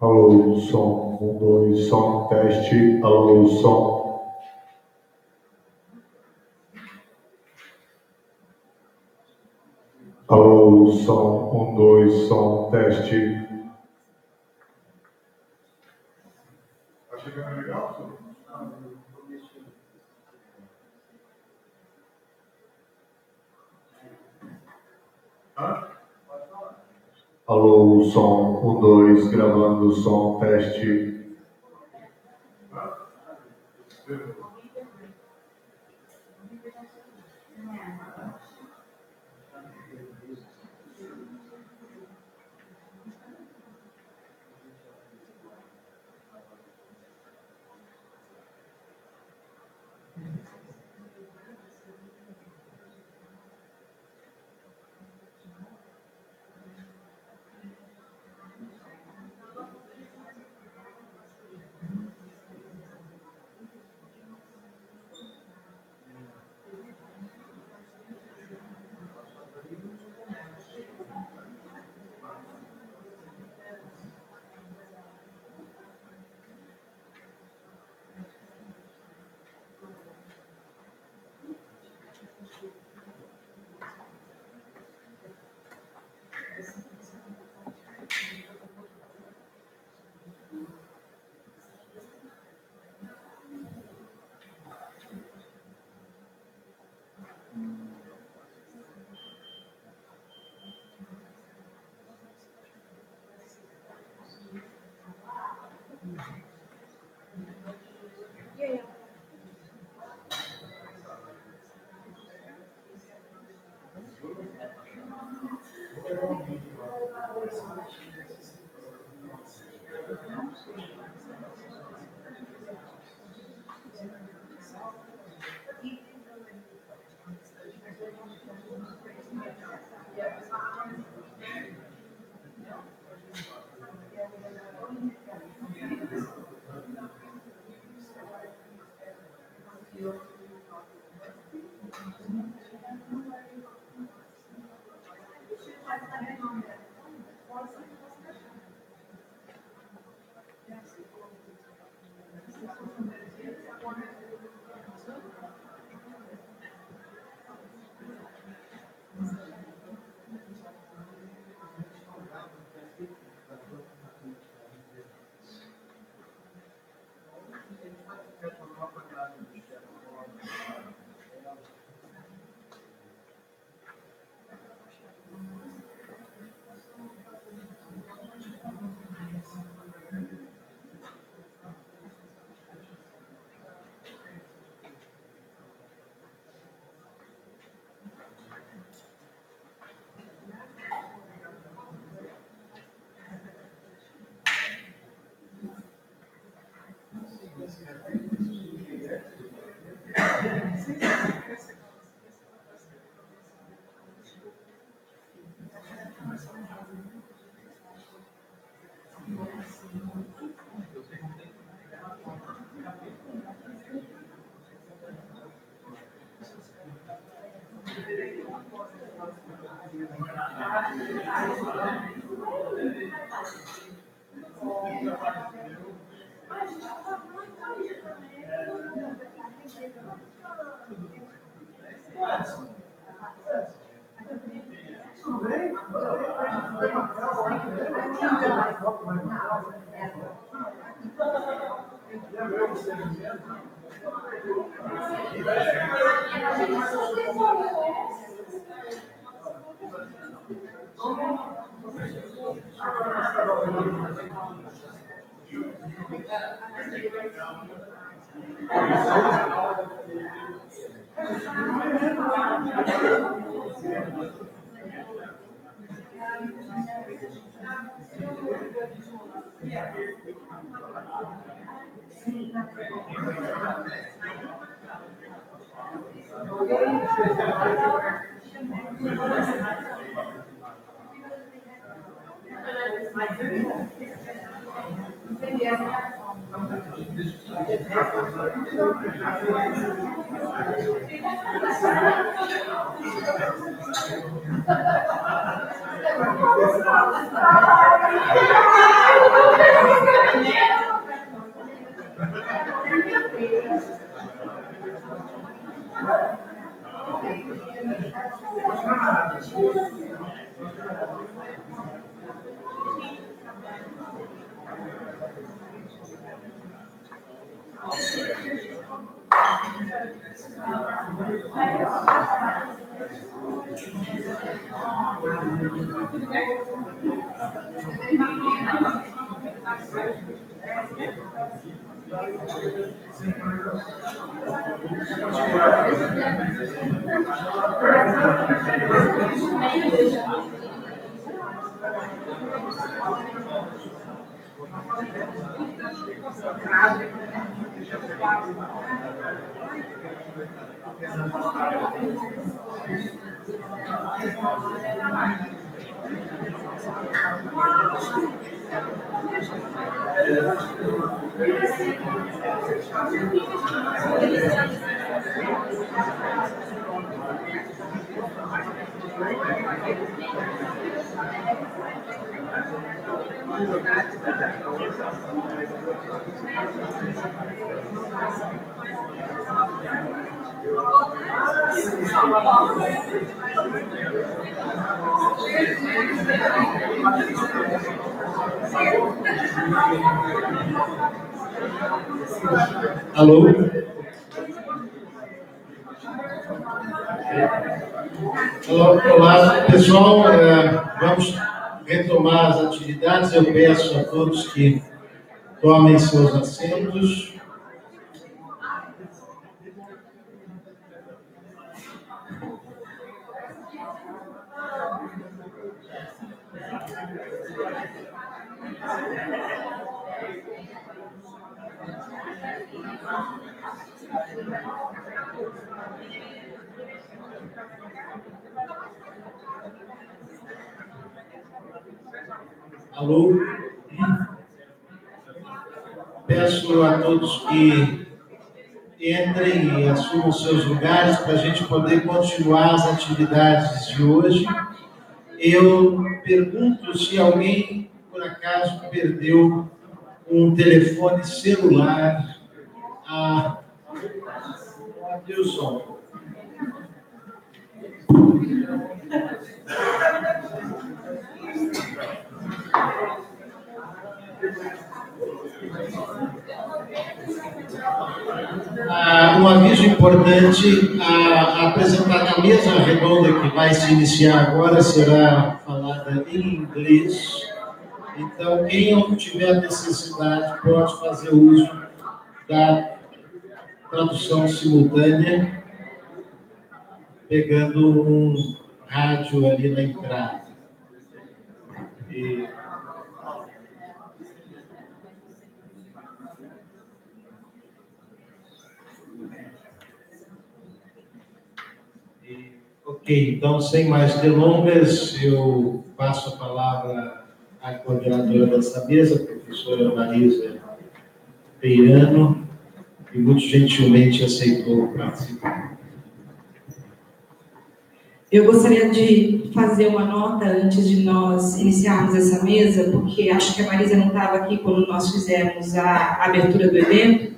Alô, som, 1, 2, som, teste, alô, som. Alô, som, 1, 2, som, teste. Tá chegando legal? Alô, som, 1, 2, gravando, som, teste. Alô? Olá, pessoal. Vamos retomar as atividades. Eu peço a todos que tomem seus assentos. Alô? Peço a todos que entrem e assumam seus lugares para a gente poder continuar as atividades de hoje. Eu pergunto se alguém, por acaso, perdeu um telefone celular. Abre o som. Um aviso importante, a mesa redonda que vai se iniciar agora será falada em inglês. Então, quem não tiver necessidade pode fazer uso da tradução simultânea, pegando um rádio ali na entrada. Ok, então, sem mais delongas, eu passo a palavra à coordenadora dessa mesa, a professora Mesa Redonda, que muito gentilmente aceitou participar. Eu gostaria de fazer uma nota antes de nós iniciarmos essa mesa, porque acho que a Marisa não estava aqui quando nós fizemos a abertura do evento.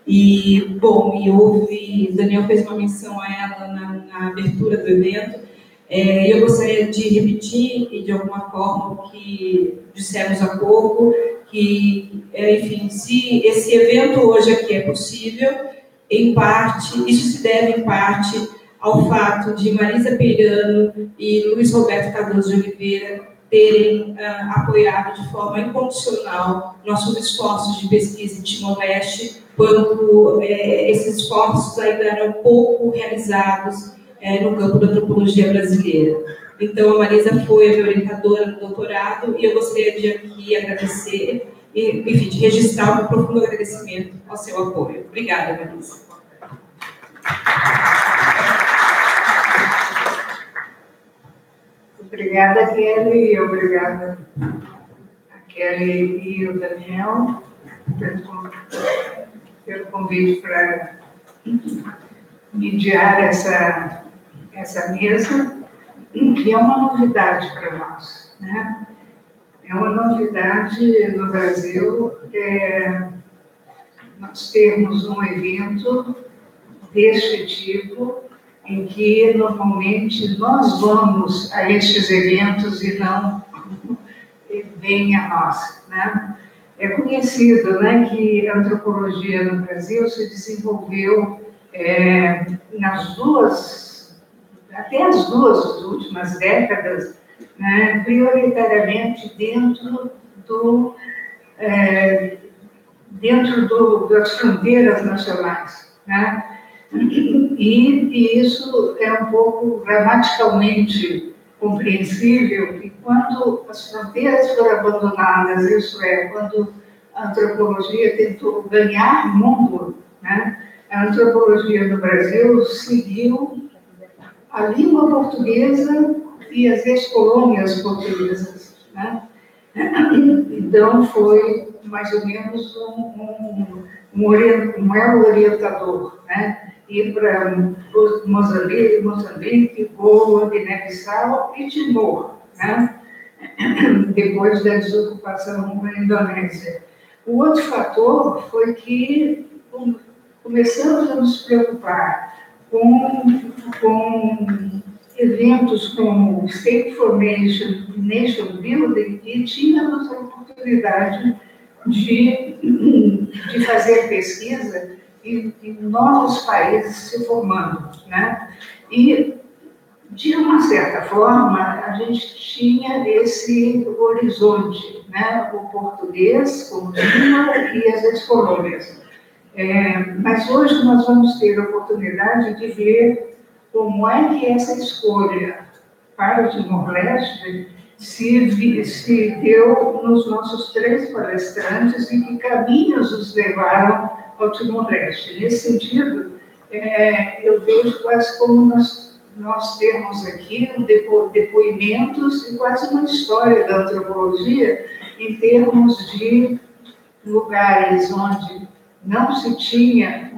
E, bom, o Daniel fez uma menção a ela na abertura do evento. Eu gostaria de repetir, e de alguma forma, o que dissemos há pouco, que, enfim, se esse evento hoje aqui é possível, em parte, isso se deve, em parte, ao fato de Marisa Peirano e Luiz Roberto Cardoso de Oliveira terem apoiado de forma incondicional nossos esforços de pesquisa em Timor-Leste, quando esses esforços ainda eram pouco realizados no campo da antropologia brasileira. Então, a Marisa foi a minha orientadora no doutorado e eu gostaria de aqui agradecer, enfim, de registrar um profundo agradecimento ao seu apoio. Obrigada, Marisa. Obrigada, Kelly, e obrigada a Kelly e o Daniel pelo convite para mediar essa mesa, que é uma novidade para nós, né? É uma novidade no Brasil, nós temos um evento deste tipo em que normalmente nós vamos a estes eventos e não vem a nós, né? É conhecido, né, que a antropologia no Brasil se desenvolveu até as duas últimas décadas, né, prioritariamente dentro das fronteiras nacionais, né? E isso é um pouco gramaticalmente compreensível, que quando as fronteiras foram abandonadas, isso é, quando a antropologia tentou ganhar mundo, né, a antropologia no Brasil seguiu a língua portuguesa e as ex-colônias portuguesas, né? Então, foi mais ou menos um elo orientador, né? Ir para Moçambique, Goa, Guiné-Bissau e Timor, né? Depois da desocupação da Indonésia. O outro fator foi que começamos a nos preocupar com eventos como State Formation, Nation Building, e tínhamos a oportunidade de fazer pesquisa em novos países se formando, né? E, de uma certa forma, a gente tinha esse horizonte, né? O português como língua e as ex-colônias. Mas hoje nós vamos ter a oportunidade de ver como é que essa escolha para o Timor-Leste se deu nos nossos 3 palestrantes e que caminhos os levaram ao Timor-Leste. Nesse sentido, eu vejo quase como nós temos aqui depoimentos e quase uma história da antropologia em termos de lugares onde não se tinha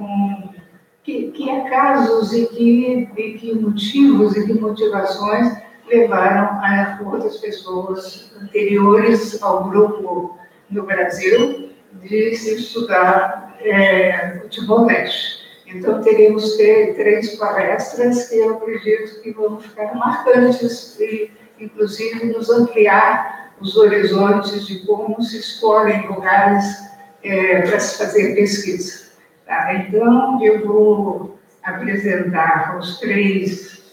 que acasos e que motivos e que motivações levaram a outras pessoas anteriores ao grupo no Brasil de se estudar o Timor-Leste. Então, teremos 3 palestras que eu acredito que vão ficar marcantes e, inclusive, nos ampliar os horizontes de como se escolhem lugares para se fazer pesquisa. Tá? Então, eu vou apresentar os 3,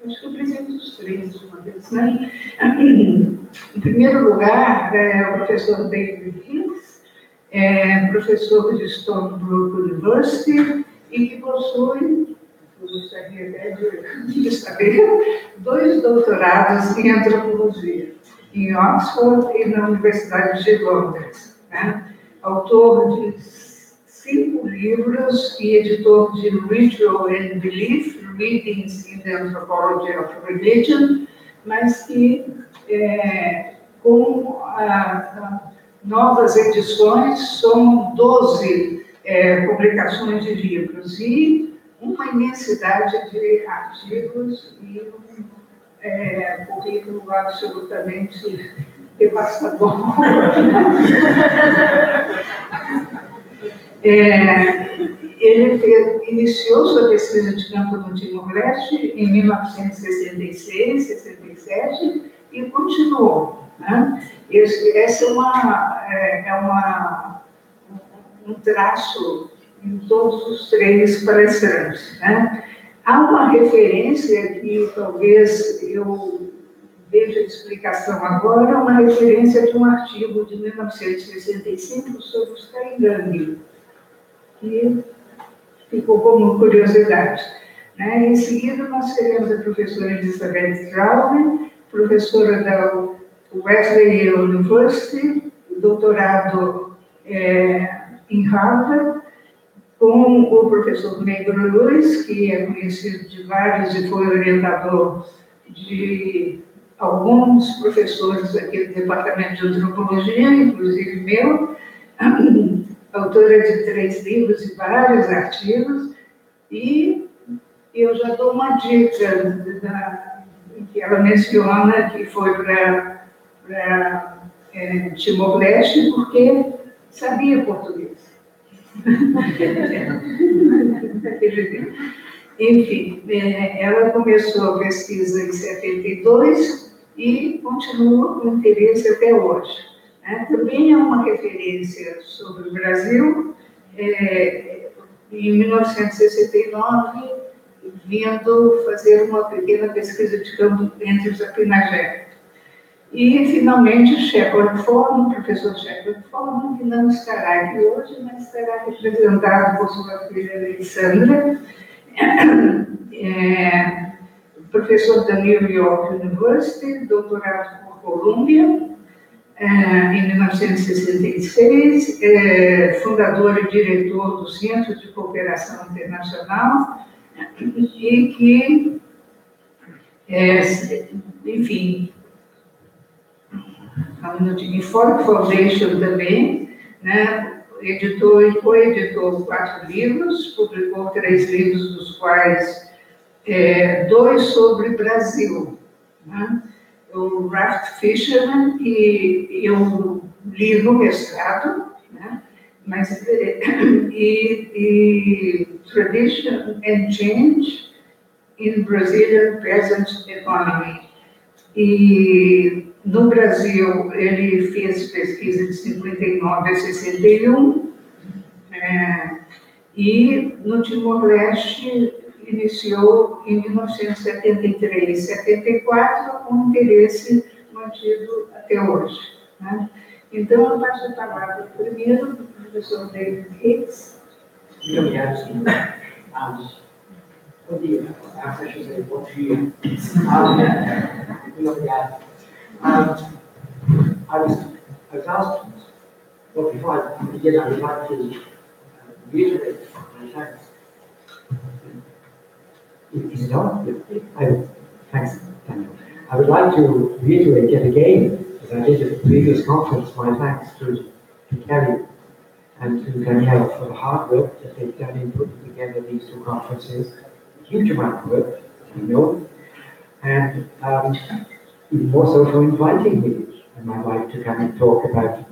acho que eu apresento os 3 de uma vez, né? Em primeiro lugar, o professor David Hicks, professor de Stony Brook University, e que possui, eu gostaria até de saber, 2 doutorados em antropologia, em Oxford e na Universidade de Londres, né? Autor de 5 livros e editor de Ritual and Belief, Readings in the Anthropology of Religion, mas que, com novas edições, são 12 publicações de livros e uma imensidade de artigos e um currículo absolutamente devastador. Ele iniciou sua pesquisa de campo no Timor-Leste em 1966, 67 e continuou, né? Esse um traço em todos os 3 palestrantes, né? Há uma referência que talvez eu veja a explicação agora, uma referência de um artigo de 1965 sobre os Taingangue, que ficou como curiosidade, né? Em seguida, nós teremos a professora Elizabeth Traube, professora da Wesleyan University, doutorado em Harvard, com o professor Negro Luiz, que é conhecido de vários e foi orientador de alguns professores aqui do Departamento de Antropologia, inclusive meu, autora de 3 livros e vários artigos, e eu já dou uma dica que ela menciona que foi para Timor-Leste porque sabia português. Enfim, ela começou a pesquisa em 72 e continua com interesse até hoje. Também é uma referência sobre o Brasil, em 1969, vindo fazer uma pequena pesquisa de campo entre os Apinagé. E, finalmente, Shepard Forman, o professor Shepard Forman, que não estará aqui hoje, mas estará representado por sua filha Alexandra, professor da New York University, doutorado por Columbia, em 1966, fundador e diretor do Centro de Cooperação Internacional, e que, enfim, Ford Foundation também, né, editou e coeditou 4 livros, publicou 3 livros, dos quais 2 sobre Brasil, né? O Raft Fisherman, que eu li no mestrado, né? Mas, e Tradition and Change in Brazilian Peasant Economy. E no Brasil, ele fez pesquisa de 59 a 61, e no Timor-Leste iniciou em 1973 e 74, com interesse mantido até hoje, né? Então, eu passo a palavra primeiro para o professor David Hicks. Muito obrigado. Bom dia. Bom dia. Muito obrigado. I was asked, well, before I begin, I would like to reiterate my thanks. Is it on? Thanks, Daniel. I would like to reiterate yet again, as I did at the previous conference, my thanks to Kelly and to Danielle for the hard work that they've done in putting together these 2 conferences. A huge amount of work, I know, and even more so for inviting me and my wife to come and talk about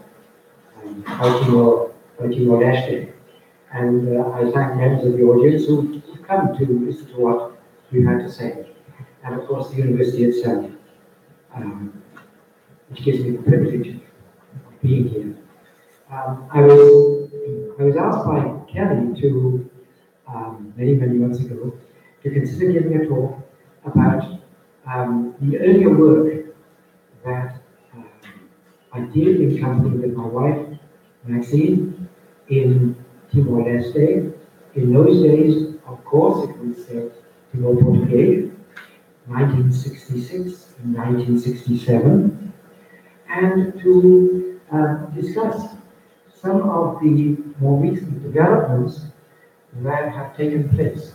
Timor-Leste. And I thank members of the audience who come to listen to what we have to say. And of course, the university itself, which gives me the privilege of being here. I was asked by Kelly to, many months ago, to consider giving a talk about the earlier work that I did in company with my wife, Maxine, in Timor-Leste. In those days, of course, it was Timor-Portuguese, 1966 and 1967, and to discuss some of the more recent developments that have taken place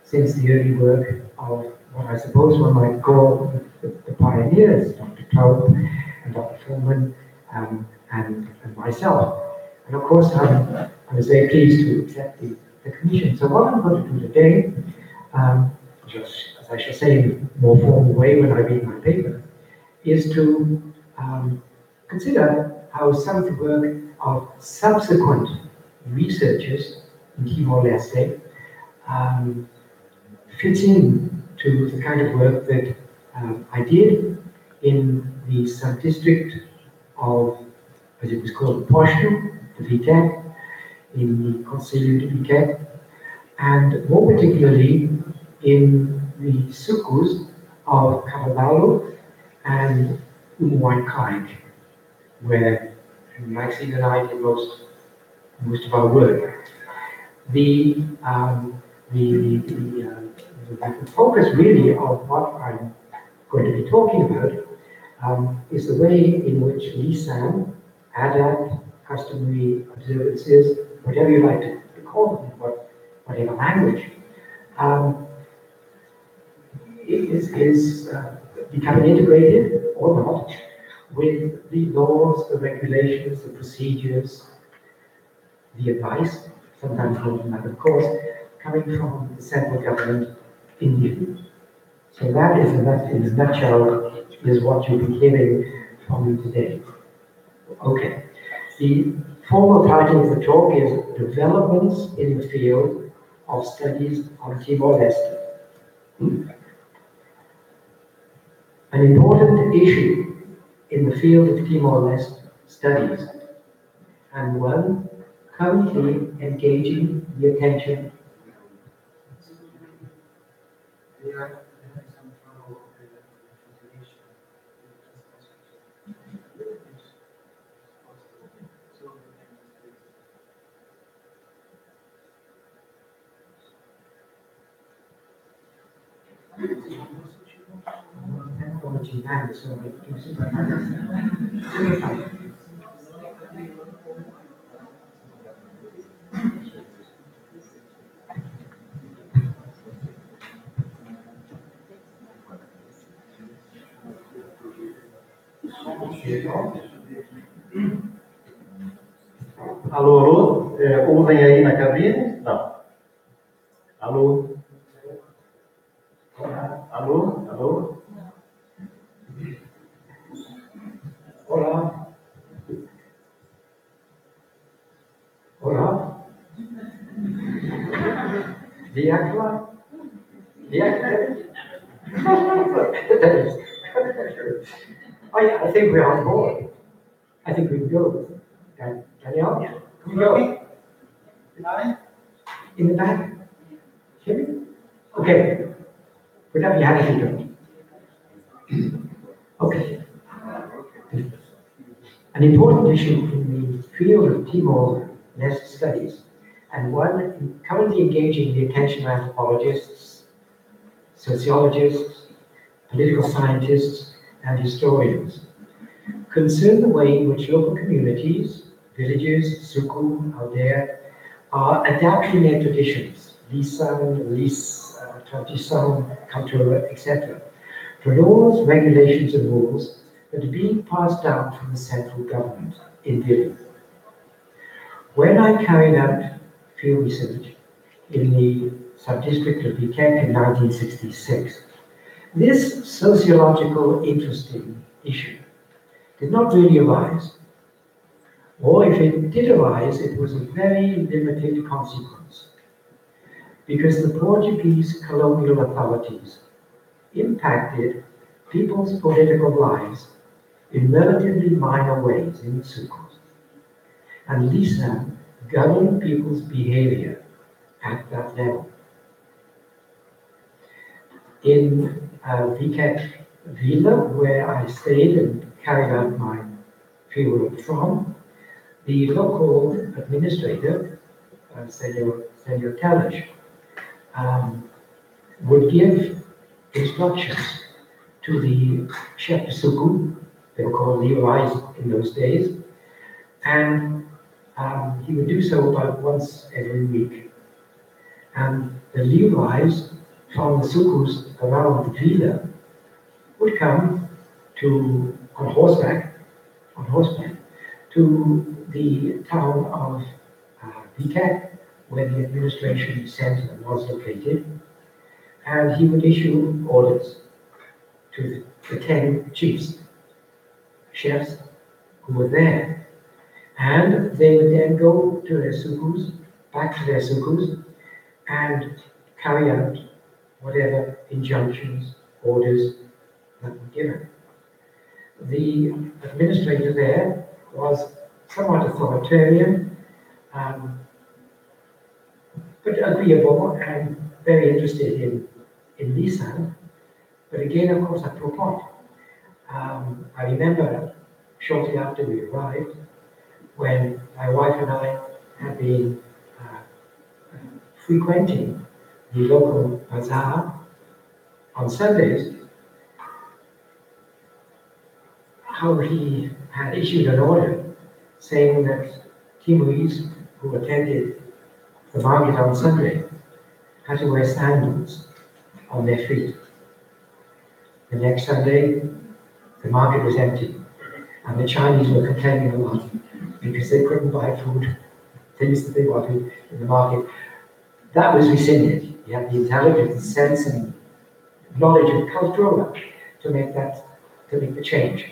since the early work of what I suppose one might call the pioneers, Dr. Traube and Dr. Forman and myself. And of course, I was very pleased to accept the commission. So what I'm going to do today, just as I shall say in a more formal way when I read my paper, is to consider how some of the work of subsequent researchers in Timor-Leste fits in to the kind of work that I did in the sub-district of, as it was called, Poshu, the Vitek, in the Conselho de Vitek, and more particularly in the sukus of Cavalo and Umuankai, where Maxine and I did most of our work. The focus really of what I'm going to be talking about is the way in which Lisan, Adat, customary observances, whatever you like to call them, whatever language, is becoming integrated or not with the laws, the regulations, the procedures, the advice, sometimes more than that, of course, coming from the central government India. So that is, in a nutshell, is what you'll be hearing from me today. Okay. The formal title of the talk is Developments in the Field of studies on Timor-Leste. An important issue in the field of Timor-Leste studies, and one currently engaging the attention. Alô, alô? Ouvem aí na cabine? Não. Alô? Alô? Alô? Olá. Olá. Diakla. Diakla. I think we're on board. I think we can go. Danielle? Can we go? In the back? Hear me? Okay. Put up your hand if you don't. Okay. An important issue in the field of Timor-Leste studies, and one currently engaging the attention of anthropologists, sociologists, political scientists, and historians, concern the way in which local communities, villages, suku, aldea, are adapting their traditions, lisan, tradition, culture, etc., to laws, regulations, and rules that are being passed down from the central government in village. When I carried out field research in the sub-district of Hicks in 1966, this sociological interesting issue did not really arise, or if it did arise, it was of very limited consequence, because the Portuguese colonial authorities impacted people's political lives in relatively minor ways in the sukus, and lisan governed people's behavior at that level. In Viket Villa, where I stayed and carried out my fieldwork from, the local administrator, Senor Kalish, would give instructions to the chef de suku, they were called Leorais in those days, and he would do so about once every week. And the Leorais from the sukus around the villa would come on horseback, to the town of Viket, where the administration center was located, and he would issue orders to the 10 chiefs, chefs who were there, and they would then go to their sukus, back to their sukus, and carry out whatever injunctions, orders that were given. The administrator there was somewhat authoritarian, but agreeable and very interested in lisan. But again, of course, at propos. I remember shortly after we arrived, when my wife and I had been frequenting the local bazaar on Sundays, how he had issued an order saying that Timorese who attended the market on Sunday had to wear sandals on their feet. The next Sunday, the market was empty, and the Chinese were complaining a lot because they couldn't buy food, things that they wanted in the market. That was rescinded. You had the intelligence, sense, and knowledge of culture to make the change.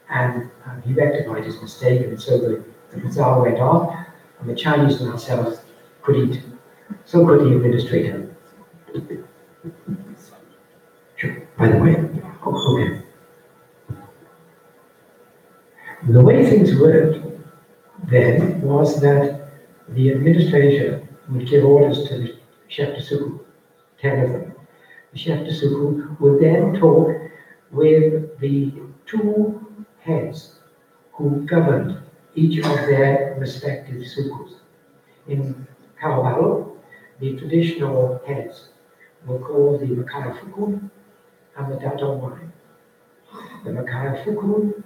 And he rectified his mistake, and so the bazaar went on, and the Chinese themselves could eat So could the administrator. Sure, by the way. Oh, okay. The way things worked then was that the administrator would give orders to the chef de suku, 10 of them. The chef de suku would then talk with the two heads who governed each of their respective sukus. In Kalabalo, the traditional heads were called the Makassae and the Dato Wine. The Makassae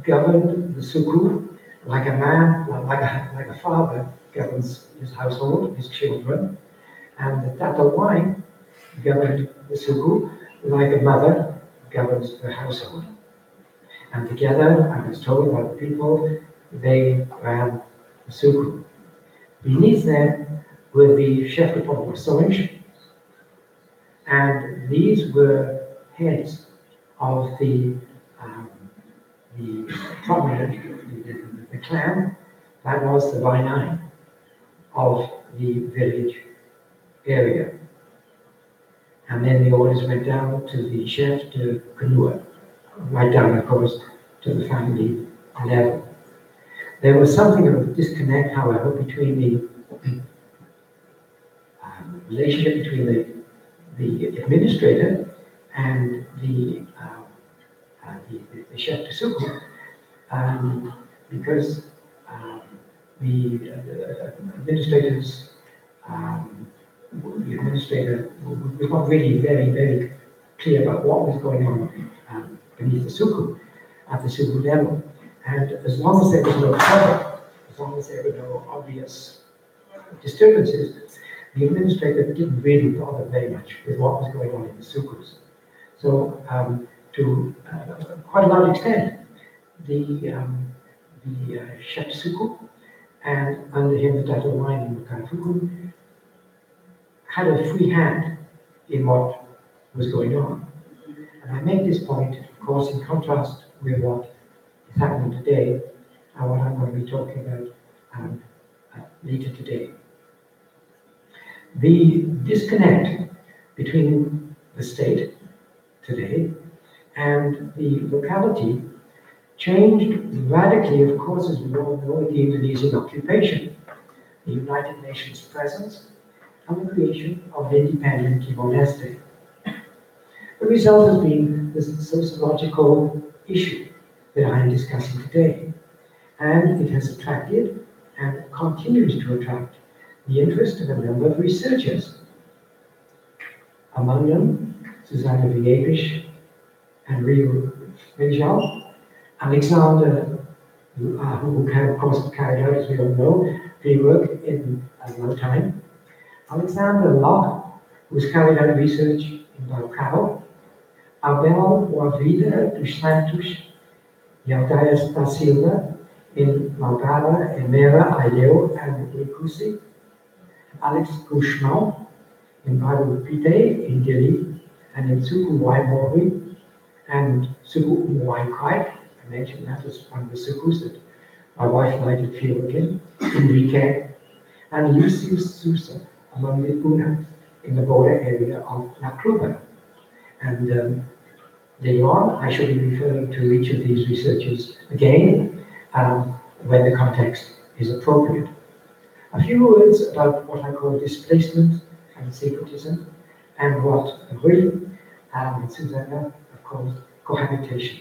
governed the suku like a man, like a father governs his household, his children, and the Dato Wine governed the suku like a mother governs her household. And together, I was told by the people, they ran the suku. Beneath them were the chef de povo, and these were heads of the prominent, the clan, that was the Vainai of the village area. And then the orders went down to the chef de Kanua, right down, of course, to the family level. There was something of a disconnect, however, between the relationship between the administrator and the chef de suku, because the administrator was not really very clear about what was going on beneath the suku, at the suku level. And as long as there was no trouble, as long as there were no obvious disturbances, the administrator didn't really bother very much with what was going on in the sukus. So, to quite a large extent, the chef de suku and under him the Dato Wine and Makassae had a free hand in what was going on. And I make this point, of course, in contrast with what is happening today and what I'm going to be talking about later today. The disconnect between the state today and the locality changed radically, of course, as we all know, with the Indonesian occupation, the United Nations presence, and the creation of independent Timor-Leste. The result has been the sociological issue that I am discussing today, and it has attracted and continues to attract the interest of a number of researchers. Among them, Susanna Viegas and Rio Rejal, Alexander, who of course carried out, as we all know, fieldwork in no time. Alexander Locke, who's carried out research in Balcão. Abel Boavida dos Santos, Yaldaias da Silva in Malgara, Emera, Aileu, and Likusi. Alex Guzmão in Barupite in Delhi, and in Suku Waimori, and Suku Waikai. I mentioned that as one of the sukus that my wife and I did fieldwork in Rike, and Lucius Sousa among the Puna in the border area of Nakluba. And later on, I shall be referring to each of these researchers again when the context is appropriate. A few words about what I call displacement and syncretism, and what Rui and Susanna have called cohabitation.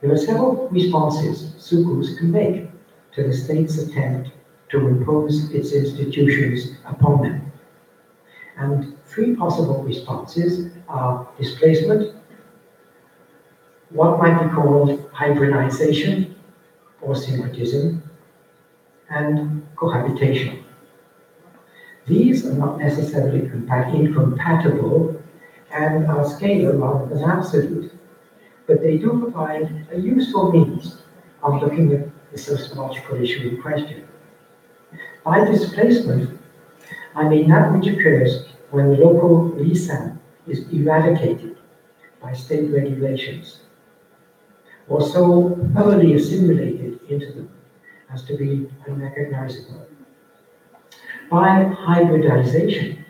There are several responses sukus can make to the state's attempt to impose its institutions upon them. And three possible responses are displacement, what might be called hybridization or syncretism, and cohabitation. These are not necessarily incompatible and are scalar rather than absolute, but they do provide a useful means of looking at the sociological issue in question. By displacement, I mean that which occurs when the local lisan is eradicated by state regulations, or so thoroughly assimilated into them as to be unrecognizable. By hybridization,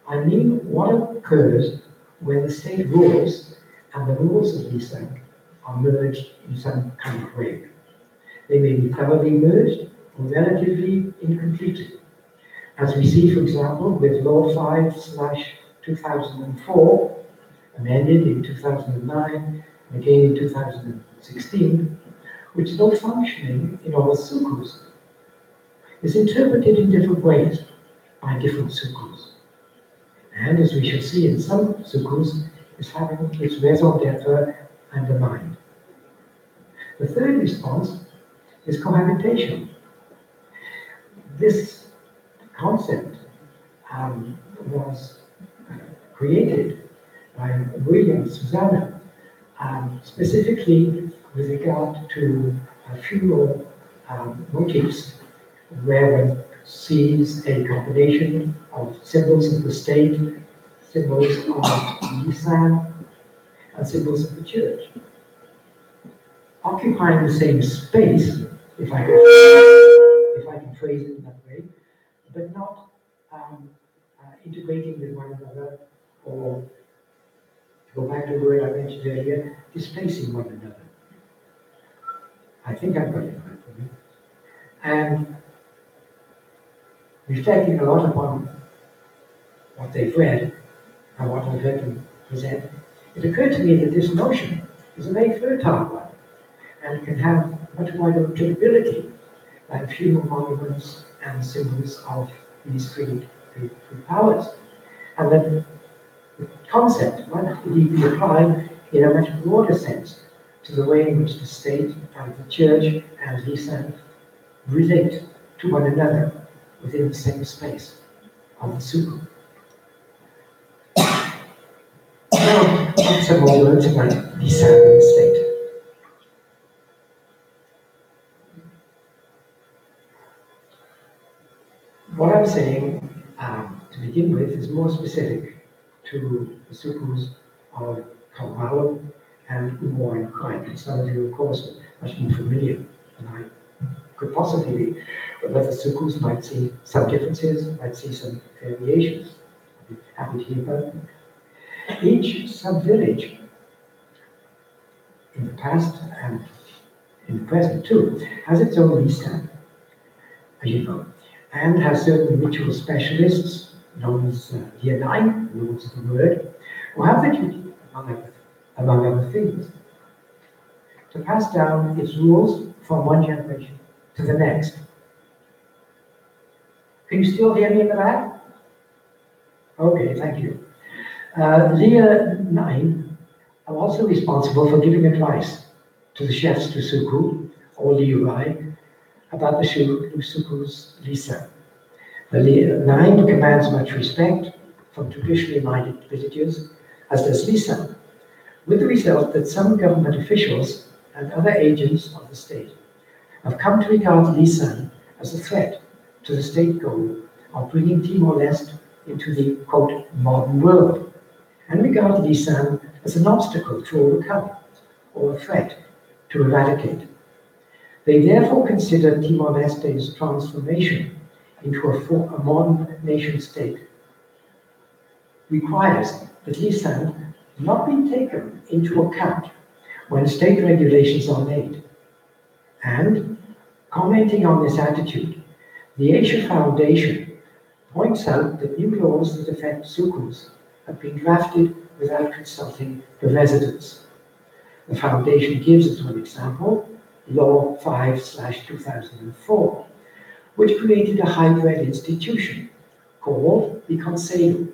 I mean what occurs when the state rules and the rules of Lisan are merged in some kind of way. They may be cleverly merged or relatively incompletely, as we see, for example, with Law 5/2004, amended in 2009, and again in 2016, which, though functioning in all sukus, is interpreted in different ways by different sukus. And as we shall see in some sukus, is having its raison d'etre undermined. The third response is cohabitation. This concept was created by William and Susanna, specifically with regard to funeral motifs, where one sees a combination of symbols of the state, symbols of Lisan, and symbols of the church, occupying the same space, if I can phrase it in that way, but not integrating with one another, or to go back to the word I mentioned earlier, displacing one another. I think I've got it right for me. And reflecting a lot upon what they've read and what I've heard them present, it occurred to me that this notion is a very fertile one and can have much wider applicability than funeral monuments and symbols of these three powers. And that the concept might indeed be applied in a much broader sense to the way in which the state and the church and Lisan relate to one another within the same space of the suku. Now, some more words about Lisan and the state. What I'm saying, to begin with, is more specific to the sukus of Kalmalo and Umo and Kai. Some of you, of course, are much more familiar than I could possibly be, but the sukus might see some differences, might see some variations. I'd be happy to hear about them. Each sub-village, in the past and in the present too, has its own Lisan, as you know, and has certain ritual specialists, known as Yanai, lords of the word, who have the duty, among other things, to pass down its rules from one generation to the next. Can you still hear me in the back? Okay, thank you. Leah 9 are also responsible for giving advice to the chefs to Suku, or Liurai, about the Suku's Lisan. The Leah 9 commands much respect from traditionally minded villagers, as does Lisan, with the result that some government officials and other agents of the state have come to regard Lisan as a threat to the state goal of bringing Timor-Leste into the, quote, modern world, and regard Lisan as an obstacle to overcome or a threat to eradicate. They therefore consider Timor-Leste's transformation into a modern nation-state requires that Lisan not be taken into account when state regulations are made. And, commenting on this attitude, the Asia Foundation points out that new laws that affect sukus have been drafted without consulting the residents. The Foundation gives as one example Law 5/2004, which created a hybrid institution called the Conselho,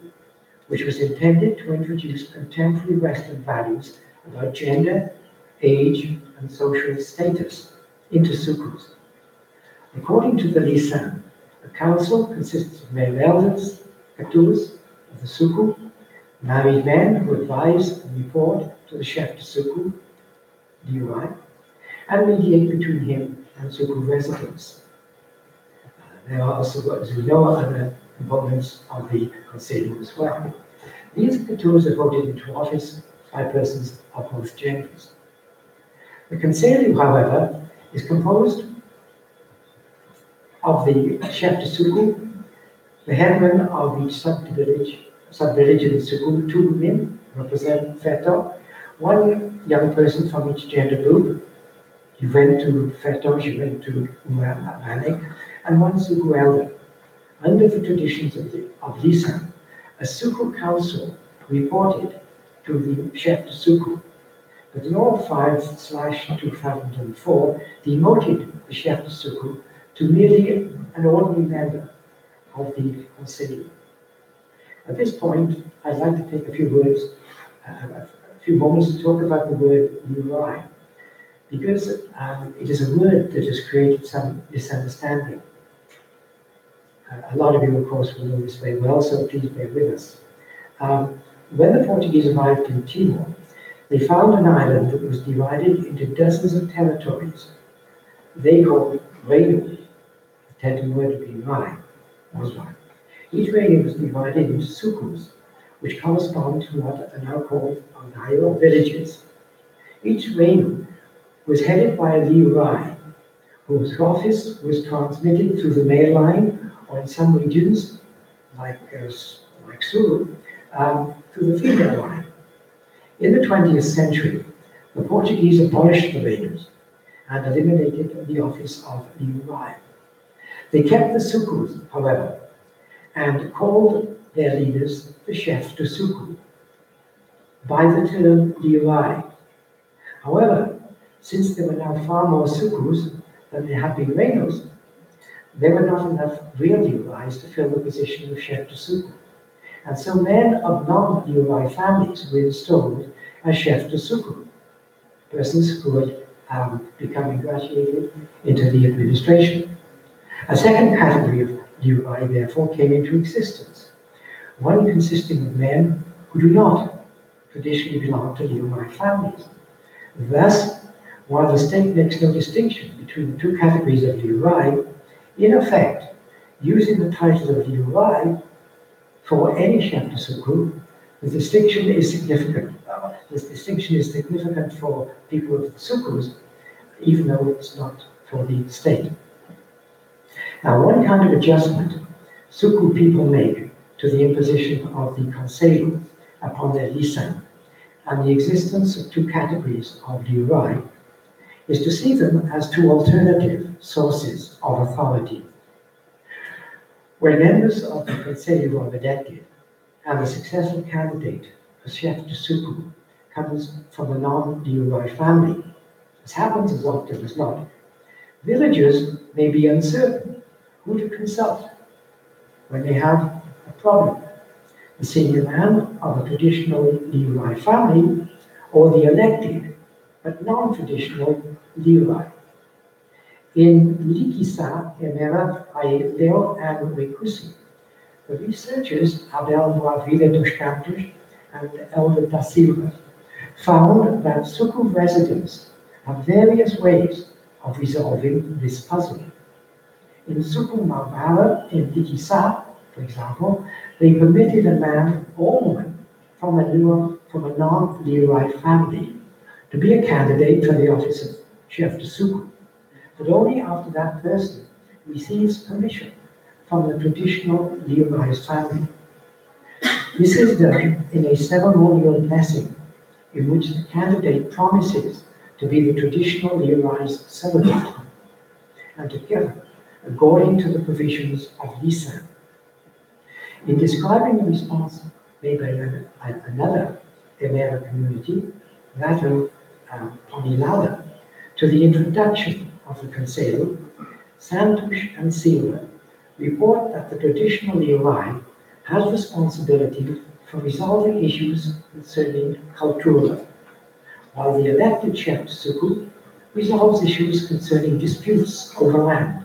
which was intended to introduce contemporary Western values about gender, age, and social status into sukus. According to the Lisan, the council consists of male elders, katus, of the suku, married men who advise and report to the chef de suku, DUI, and mediate between him and suku residents. There are also, as we know, other components of the Conselho as well. These katus are voted into office by persons of both genders. The Conselho, however, is composed of the chef de suku, The headmen of each sub-village in Suku, 2 women represent Feto, 1 young person from each gender group. She went to Feto, she went to Manik, and 1 Suku elder. Under the traditions of Lisan, a Suku council reported to the chef de Suku, but Law 5/2004 demoted the chef de Suku to merely an ordinary member of the Conseil. At this point, I'd like to take a few moments to talk about the word Uri, because it is a word that has created some misunderstanding. A lot of you, of course, will know this very well, so please bear with us. When the Portuguese arrived in Timor, they found an island that was divided into dozens of territories. They called reinos. The Teton word would be Rai, was one. Each reino was divided into sukus, which correspond to what are now called Ongayo or villages. Each reino was headed by a Uri, whose office was transmitted through the male line, or in some regions, like Sulu, through the female line. In the 20th century, the Portuguese abolished the reinos and eliminated the office of Uri. They kept the sukus, however, and called their leaders the chef de Suku by the term Uri. However, since there were now far more sukus than there had been reinos, there were not enough real Uris to fill the position of chef de Suku. And so men of non-Uri families were installed as chef de Suku, persons who had become ingratiated into the administration. A second category of Uri therefore came into existence, one consisting of men who do not traditionally belong to Uri families. Thus, while the state makes no distinction between the 2 categories of Uri, in effect, using the title of Uri for any chef de Suku, the distinction is significant. This distinction is significant for people of the Sukus, even though it's not for the state. Now, one kind of adjustment Suku people make to the imposition of the Conseil upon their lisan and the existence of 2 categories of Uri is to see them as 2 alternative sources of authority. When members of the Conseil are elected and the successful candidate for chef de Suku comes from a non-Uri family, as happens as often as not, villagers may be uncertain who to consult when they have a problem: the senior man of a traditional Uri family or the elected but non-traditional Uri. In Likisa, Emera, Aeleo, and Rekusi, the researchers Abel Boavida dos Campos and Elder da Silva found that Suku residents have various ways of resolving this puzzle. In Suku Malbara, in Likisa, for example, they permitted a man or woman from a non-Uri family to be a candidate for the office of chef de Suku, but only after that person receives permission from the traditional Uri family. This is done in a ceremonial blessing in which the candidate promises to be the traditional Uri's surrogate, and together, according to the provisions of Lisan. In describing the response made by another Emera community, that of Ponilala, to the introduction of the Conseil, Santos and Silva report that the traditional Uri has responsibility for resolving issues concerning cultura, while the elected chef de Suku resolves issues concerning disputes over land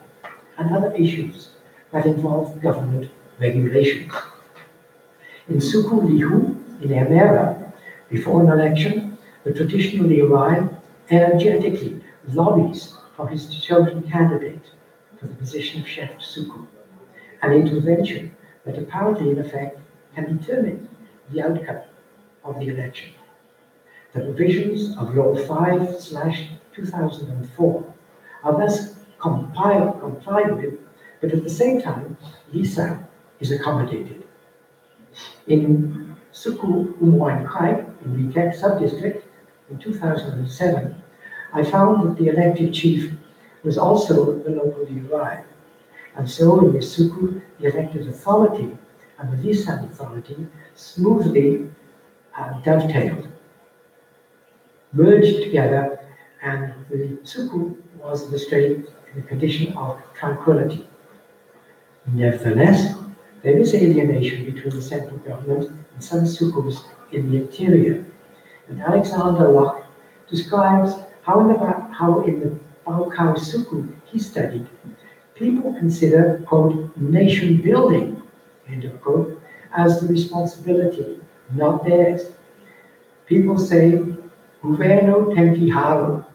and other issues that involve government regulations. In Suku Lihu, in Emera, before an election, the traditional Uri energetically lobbies for his chosen candidate for the position of chef de Suku, an intervention that apparently, in effect, can determine the outcome of the election. The provisions of Law 5/2004 are thus complied with, but at the same time, Lisan is accommodated. In Suku Umuan Kai, in Wikek sub-district, in 2007, I found that the elected chief was also the locally arrived. And so in the Suku, the elected authority and the Lisan authority smoothly dovetailed, merged together, and the Suku was illustrated in a condition of tranquility. Nevertheless, there is alienation between the central government and some Sukus in the interior. And Alexander Locke describes how in the Baokao Suku he studied, people consider, quote, nation building, end of quote, as the responsibility, not theirs. People say, Governo tem que halo,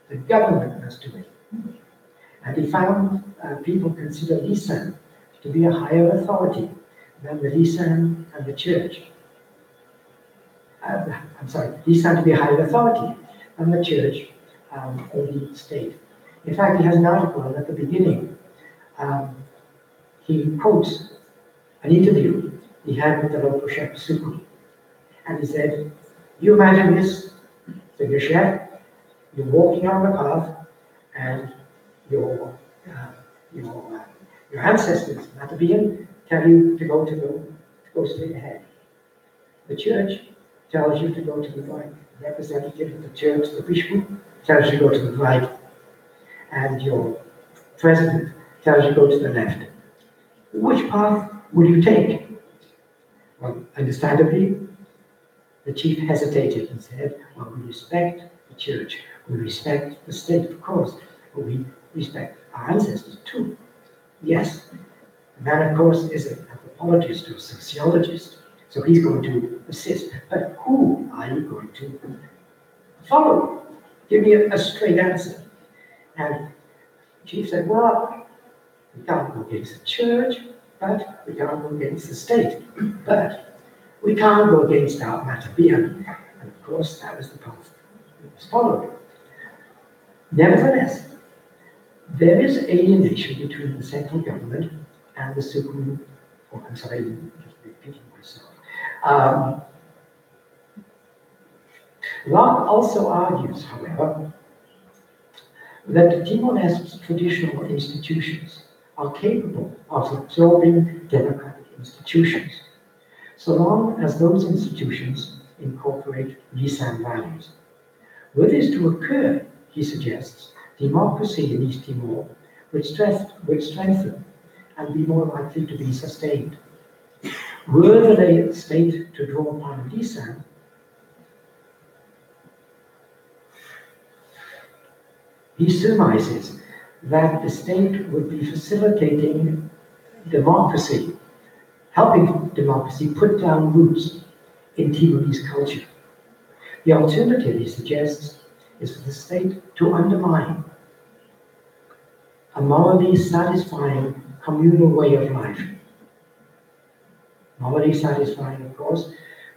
the government must do it. And he found people consider Lisan to be a higher authority than the Lisan and the church. Lisan to be a higher authority than the church or the state. In fact, he has an article at the beginning. He quotes an interview he had with the local chef Suku. And he said, you imagine this, so you're chef, you're walking on the path, and your ancestors, Matabean, tell you to go straight ahead. The church tells you to go to the right. The representative of the church, the bishop, tells you to go to the right. And your president tells you to go to the left. Which path will you take? Well, understandably, the chief hesitated and said, well, we respect the church, we respect the state, of course, but we respect our ancestors too. Yes, the man, of course, is an anthropologist or a sociologist, so he's going to assist. But who are you going to follow? Give me a straight answer. And the chief said, well, we can't go against the church, but we can't go against the state, but we can't go against our Matabean. And of course, that was the path that was followed. Nevertheless, there is alienation between the central government and the Suku, oh, I'm sorry, I'm just repeating myself. Locke also argues, however, that Timor-Leste's traditional institutions are capable of absorbing democratic institutions, so long as those institutions incorporate Lisan values. Were this to occur, he suggests, democracy in East Timor would strengthen and be more likely to be sustained. Were the state to draw upon Lisan, he surmises that the state would be facilitating democracy, helping democracy put down roots in Timorese culture. The alternative, he suggests, is for the state to undermine a morally satisfying communal way of life. Morally satisfying, of course,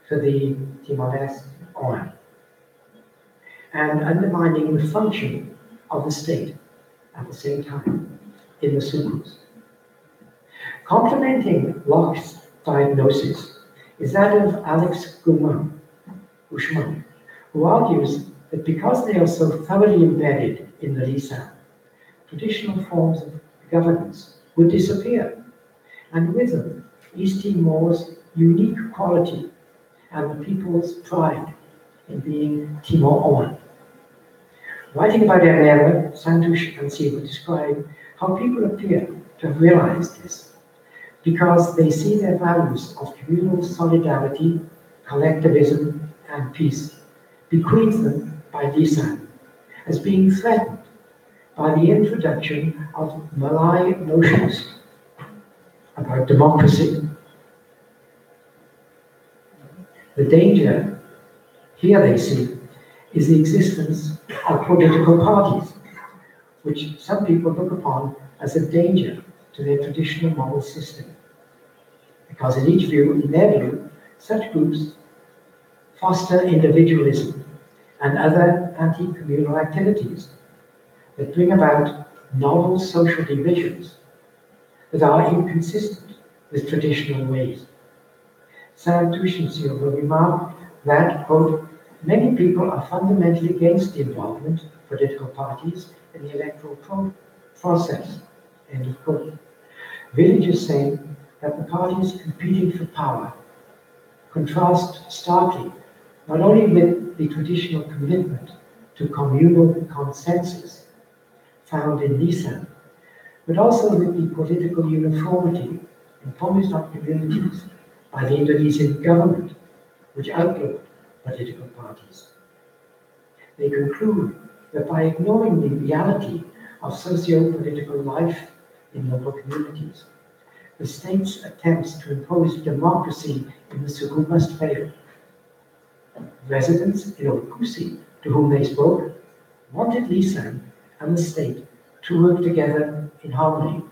for the Timor-Leste Oan, and undermining the function of the state at the same time in the Sukus. Complementing Locke's diagnosis is that of Alex Guzman, who argues that because they are so thoroughly embedded in the Lisan, traditional forms of governance would disappear, and with them, East Timor's unique quality and the people's pride in being Timor-Oan. Writing about Herrera, Santush and Silva describe how people appear to have realized this, because they see their values of communal solidarity, collectivism, and peace bequeathed them by Lisan as being threatened by the introduction of Malay notions about democracy. The danger here, they see, is the existence of political parties, which some people look upon as a danger to their traditional moral system. Because in their view, such groups foster individualism and other anti-communal activities that bring about novel social divisions that are inconsistent with traditional ways. Santush and Silva remarked that, quote, many people are fundamentally against the involvement of political parties in the electoral process, end of quote. Villagers say that the parties competing for power contrast starkly not only with the traditional commitment to communal consensus found in Lisan, but also with the political uniformity imposed on communities by the Indonesian government, which outlawed political parties. They conclude that by ignoring the reality of socio-political life in local communities, the state's attempts to impose democracy in the suku must fail. Residents in Okusi, to whom they spoke, wanted Lisan and the state to work together in harmony,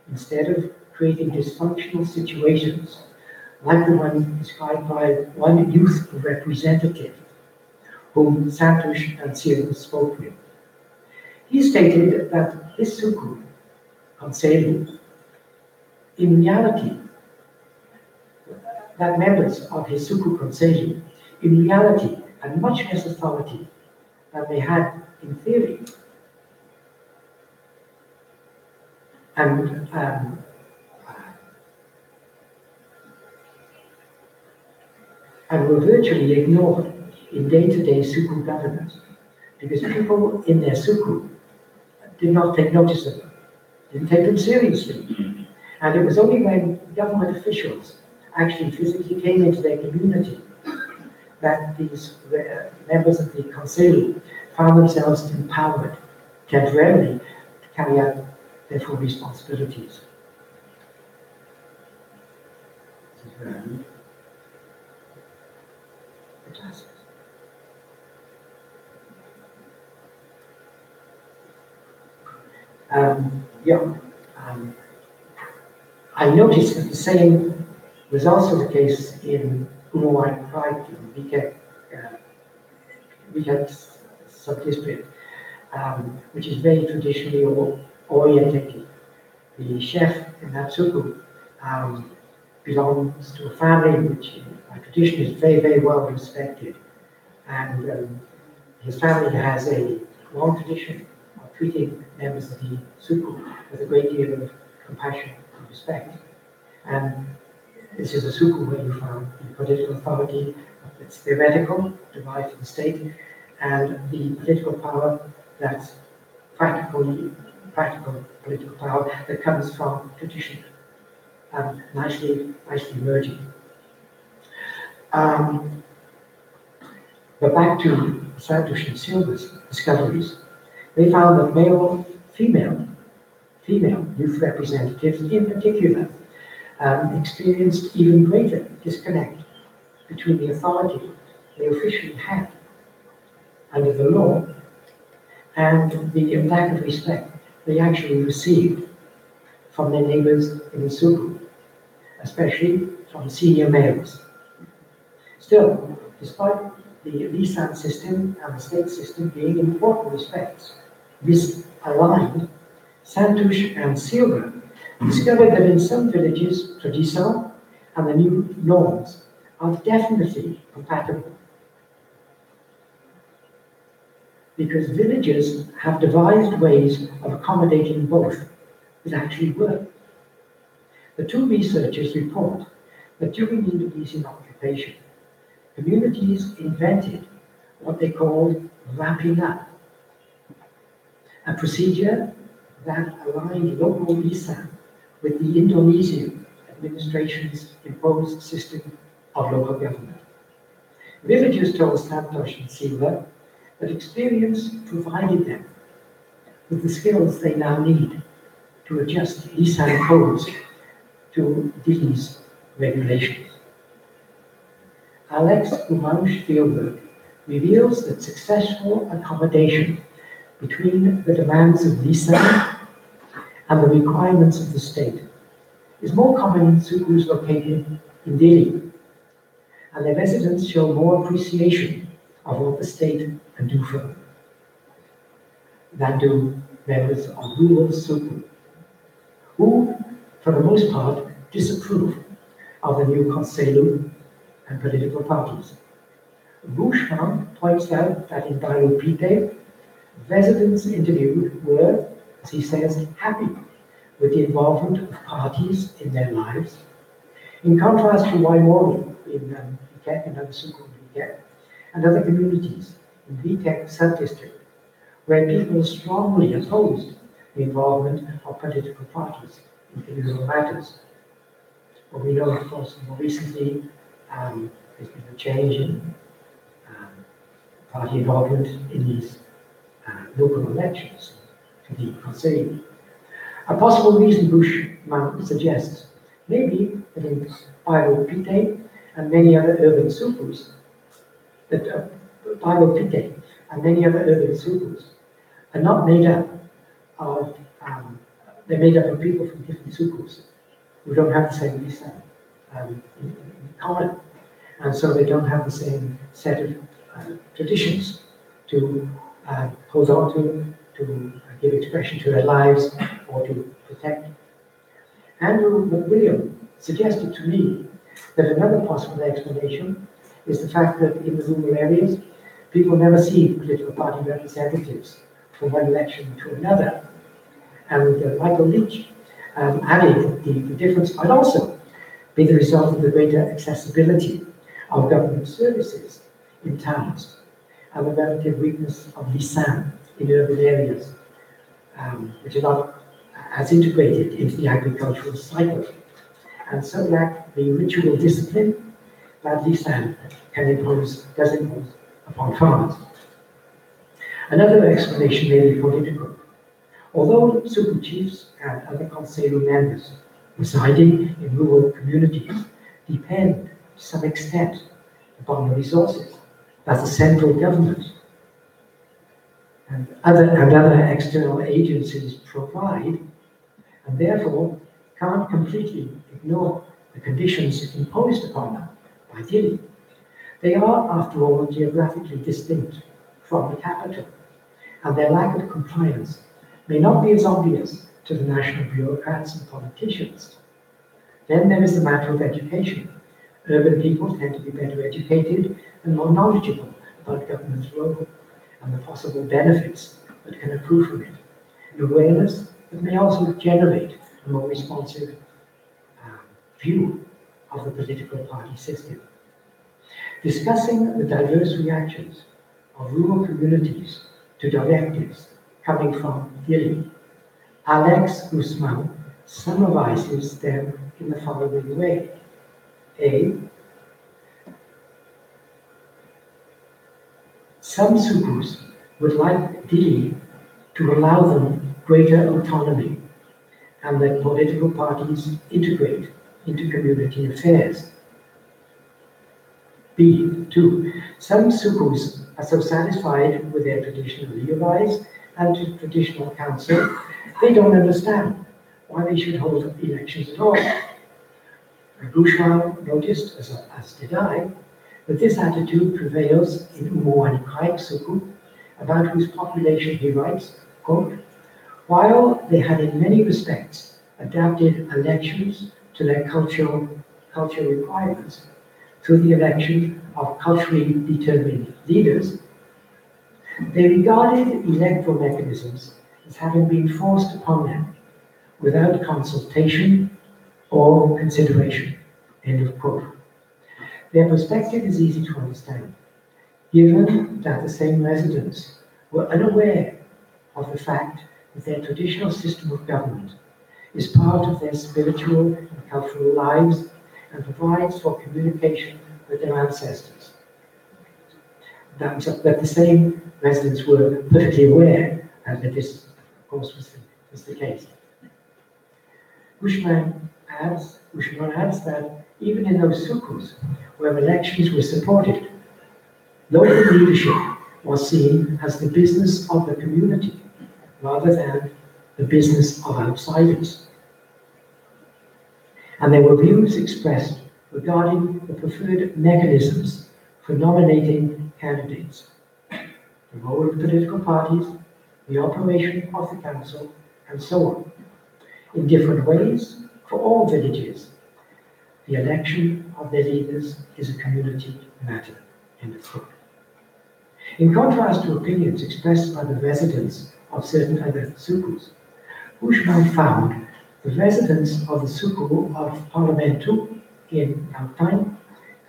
instead of creating dysfunctional situations like the one described by one youth representative whom Santush and Silva spoke with. He stated that his suku, Conselho, in reality, that members of his suku Conselho in reality had much less authority than they had in theory. And were virtually ignored in day-to-day suku governance, because people in their suku did not take notice of them, didn't take them seriously. And it was only when government officials actually physically came into their community that these members of the Conselho found themselves empowered temporarily to carry out their full responsibilities. I noticed that the same was also the case in Umawai Pride, Viket sub-district, which is very traditionally oriented. The chef in that suku belongs to a family which by tradition is very, very well respected. And his family has a long tradition of treating members of the suku with a great deal of compassion and respect. And this is a suku where you find the political authority that's theoretical, derived from the state, and the political power that's practical political power that comes from tradition, nicely merging. But back to Santush and Silva's discoveries, they found that female youth representatives in particular experienced even greater disconnect between the authority they officially had under the law and the lack of respect they actually received from their neighbors in the suku, especially from senior males. Still, despite the Lisan system and the state system being in important respects misaligned, Santush and Silva discovered that in some villages, tradition and the new norms are definitely compatible, because villagers have devised ways of accommodating both that actually work. The two researchers report that during the Indonesian occupation, communities invented what they called wrapping up, a procedure that aligned local Lisan with the Indonesian administration's imposed system of local government. Villagers told Santosh and Silva that experience provided them with the skills they now need to adjust Lisan codes to these regulations. Alex Uman's fieldwork reveals that successful accommodation between the demands of Lisan and the requirements of the state is more common in sukus located in Delhi, and their residents show more appreciation of what the state can do for them than do members of rural suku, who, for the most part, disapprove of the new Conselho and political parties. Bushman points out that in Bairro residents interviewed were, as he says, happy with the involvement of parties in their lives, in contrast to Waimori in Hicks, another so-called Hicks, and other communities in Vitek sub-district, where people strongly opposed the involvement of political parties in communal matters. But we know, of course, more recently, there's been a change in party involvement in these local elections to the Conseil. A possible reason Bushman suggests may be that in Bairro and many other urban sukus, Bairro and many other urban sukus are not made up of, they're made up of people from different sukus who don't have the same visa in common. And so they don't have the same set of traditions to hold on to give expression to their lives or to protect. Andrew McWilliam suggested to me that another possible explanation is the fact that in the rural areas, people never see political party representatives from one election to another. And Michael Leach added the difference might also be the result of the greater accessibility of government services in towns and the relative weakness of lisan in urban areas, which are not as integrated into the agricultural cycle, and so lack the ritual discipline that lisan does impose upon farmers. Another explanation may be political. Although suku chiefs and other Conselho members residing in rural communities depend to some extent upon the resources that the central government and other external agencies provide, and therefore can't completely ignore the conditions imposed upon them by Dili. They are, after all, geographically distinct from the capital, and their lack of compliance may not be as obvious to the national bureaucrats and politicians. Then there is the matter of education. Urban people tend to be better educated and more knowledgeable about government's role and the possible benefits that can accrue from it. An awareness that may also generate a more responsive view of the political party system. Discussing the diverse reactions of rural communities to directives coming from Dili, Alex Guzman summarizes them in the following way. A. Some sukus would like Dili to allow them greater autonomy and that political parties integrate into community affairs. B. 2. Some sukus are so satisfied with their traditional leaders and traditional council, they don't understand why they should hold elections at all. Bushman noticed, as did I, that this attitude prevails in Umuanikai Suku, about whose population he writes, quote, while they had in many respects adapted elections to their cultural requirements through the election of culturally determined leaders, they regarded electoral mechanisms as having been forced upon them without consultation or consideration, end of quote. Their perspective is easy to understand, given that the same residents were unaware of the fact that their traditional system of government is part of their spiritual and cultural lives and provides for communication with their ancestors. That the same residents were perfectly aware that this, of course, was the case. Bushman adds that even in those sukus where elections were supported, local leadership was seen as the business of the community rather than the business of outsiders. And there were views expressed regarding the preferred mechanisms for nominating candidates, the role of political parties, the operation of the council, and so on, in different ways for all villages The election of their leaders is a community matter. End of quote. In contrast to opinions expressed by the residents of certain other sukus, Bushman found the residents of the suku of Parlamentu in Gauteng,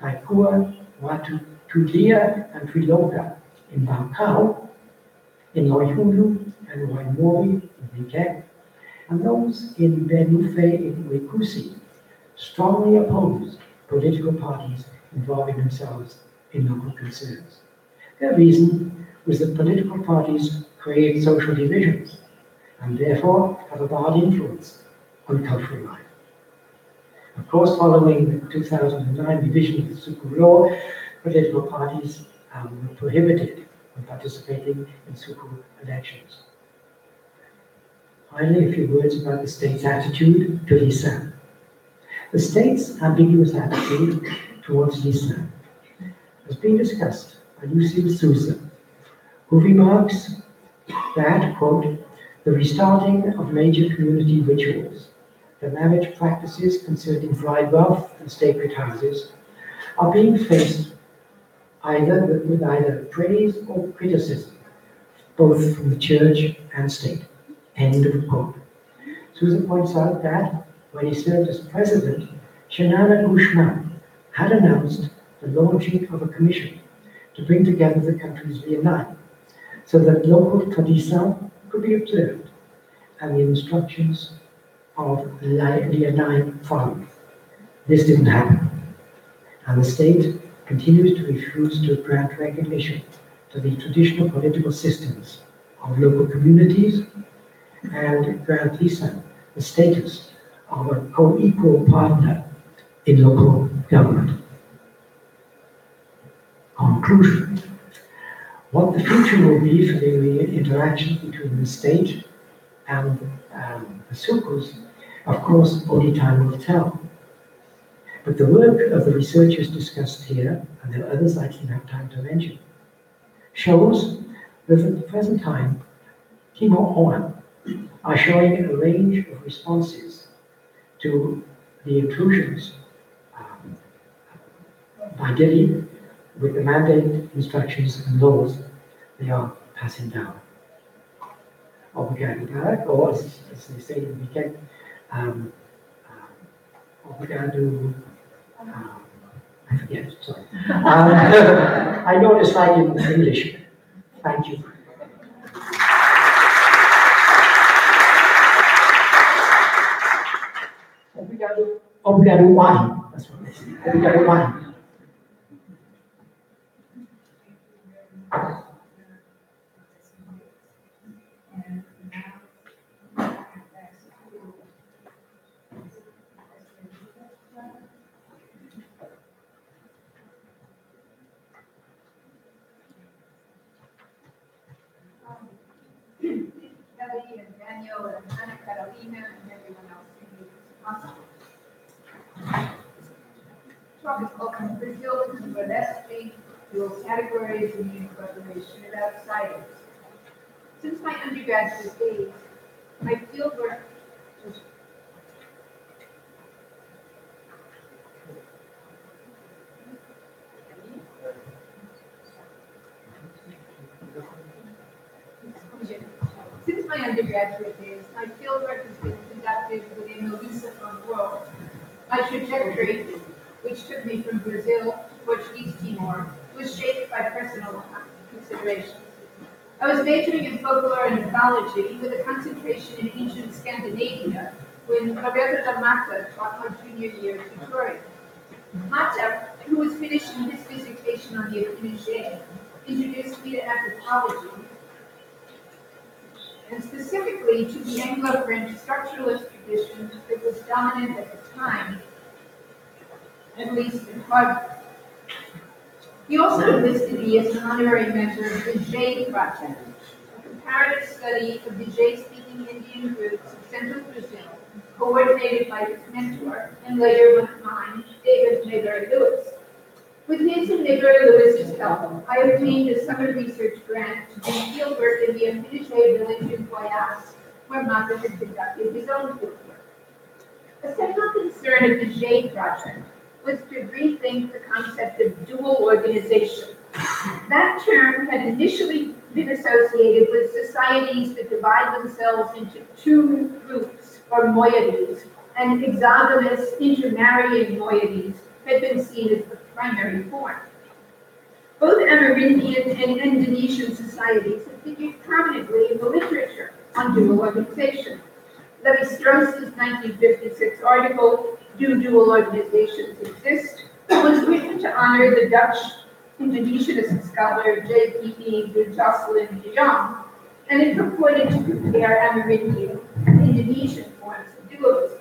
Kaikoa, Watu, Tulia, and Trilonga in Bangkau, in Loihulu and Waimori in Bikek, and those in Benufe in Wekusi strongly opposed political parties involving themselves in local concerns. Their reason was that political parties create social divisions and therefore have a bad influence on cultural life. Of course, following the 2009 revision of the Suku law, political parties were prohibited from participating in Suku elections. Finally, a few words about the state's attitude to Lisan. The state's ambiguous attitude towards Lisan has been discussed by Lucille Souza, who remarks that, quote, the restarting of major community rituals, the marriage practices concerning bride wealth and sacred houses, are being faced with either praise or criticism, both from the church and state. End of quote. Souza points out that when he served as president, Shanana Guzman had announced the launching of a commission to bring together the country's Lianai, so that local tradition could be observed and the instructions of Lianai followed. This didn't happen, and the state continues to refuse to grant recognition to the traditional political systems of local communities and grant Lisan the status of a co-equal partner in local government. Conclusion. What the future will be for the interaction between the state and the sukus, of course, only time will tell. But the work of the researchers discussed here, and there are others I didn't have time to mention, shows that at the present time, Timor-Leste are showing a range of responses to the intrusions by Delhi with the mandate, instructions, and laws they are passing down. Obrigado, or as they say in the weekend, obrigado, I forget, sorry. I know it's like in English. Thank you. Obrigado, why? That's what they say. Obrigado, why? And Daniel and Ana Carolina and everyone else in the talk is open Brazil, Timor-Leste, dual categories in the Incorporation of outsiders. Since my undergraduate days, my fieldwork was Since my undergraduate days, my fieldwork has been conducted within the Lisa world. My trajectory, which took me from Brazil to Portuguese Timor, was shaped by personal considerations. I was majoring in folklore and mythology with a concentration in ancient Scandinavia when Roberto da Mata taught my junior year tutorial. Mata, who was finishing his dissertation on the Pinochet, introduced me to anthropology, and specifically to the Anglo-French structuralist tradition that was dominant at the time, at least in part. He also enlisted me as an honorary member of the J Project, a comparative study of the J-speaking Indian groups of central Brazil, coordinated by his mentor, and later with mine, David Mayberry-Lewis. With his and Mayberry-Lewis's help, I obtained a summer research grant to do fieldwork in the Pinochet village in Goiás, where Mata had conducted his own fieldwork. A central concern of the J project was to rethink the concept of dual organization. That term had initially been associated with societies that divide themselves into two groups or moieties, and exogamous intermarrying moieties had been seen as the primary form. Both Amerindian and Indonesian societies have figured prominently in the literature on dual organization. Levi-Strauss's 1956 article, Do Dual Organizations Exist?, was written to honor the Dutch Indonesianist scholar J.P.E. Jocelyn de Jong, and it purported to compare Amerindian and Indonesian forms of dualism.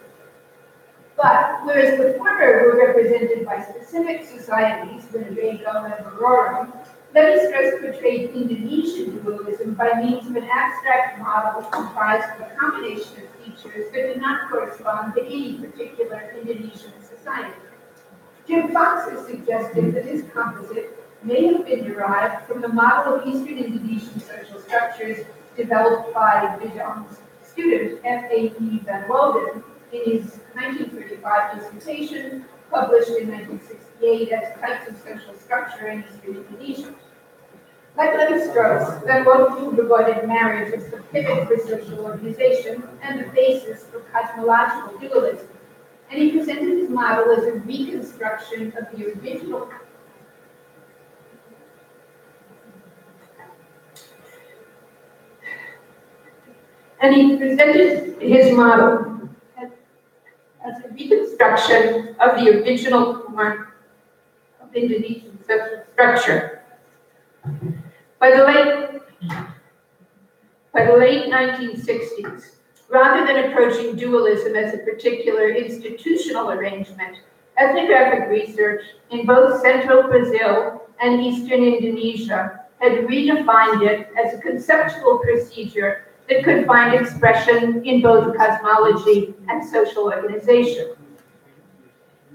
But whereas the former were represented by specific societies, Winnebago and Aurora, Levi-Strauss portrayed Indonesian dualism by means of an abstract model comprised of a combination of features that did not correspond to any particular Indonesian society. Jim Fox has suggested that his composite may have been derived from the model of Eastern Indonesian social structures developed by de Jong's student, F.A.E. van Woden, in his 1935 dissertation, published in 1968 as Types of Social Structure in Eastern Indonesia. Like Levi-Strauss, van Woden regarded marriage as the pivot for social organization and the basis for cosmological dualism, and he presented his model as a reconstruction of the original. And he presented his model as a reconstruction of the original form of Indonesian social structure. By the late 1960s, rather than approaching dualism as a particular institutional arrangement, ethnographic research in both central Brazil and eastern Indonesia had redefined it as a conceptual procedure that could find expression in both cosmology and social organization.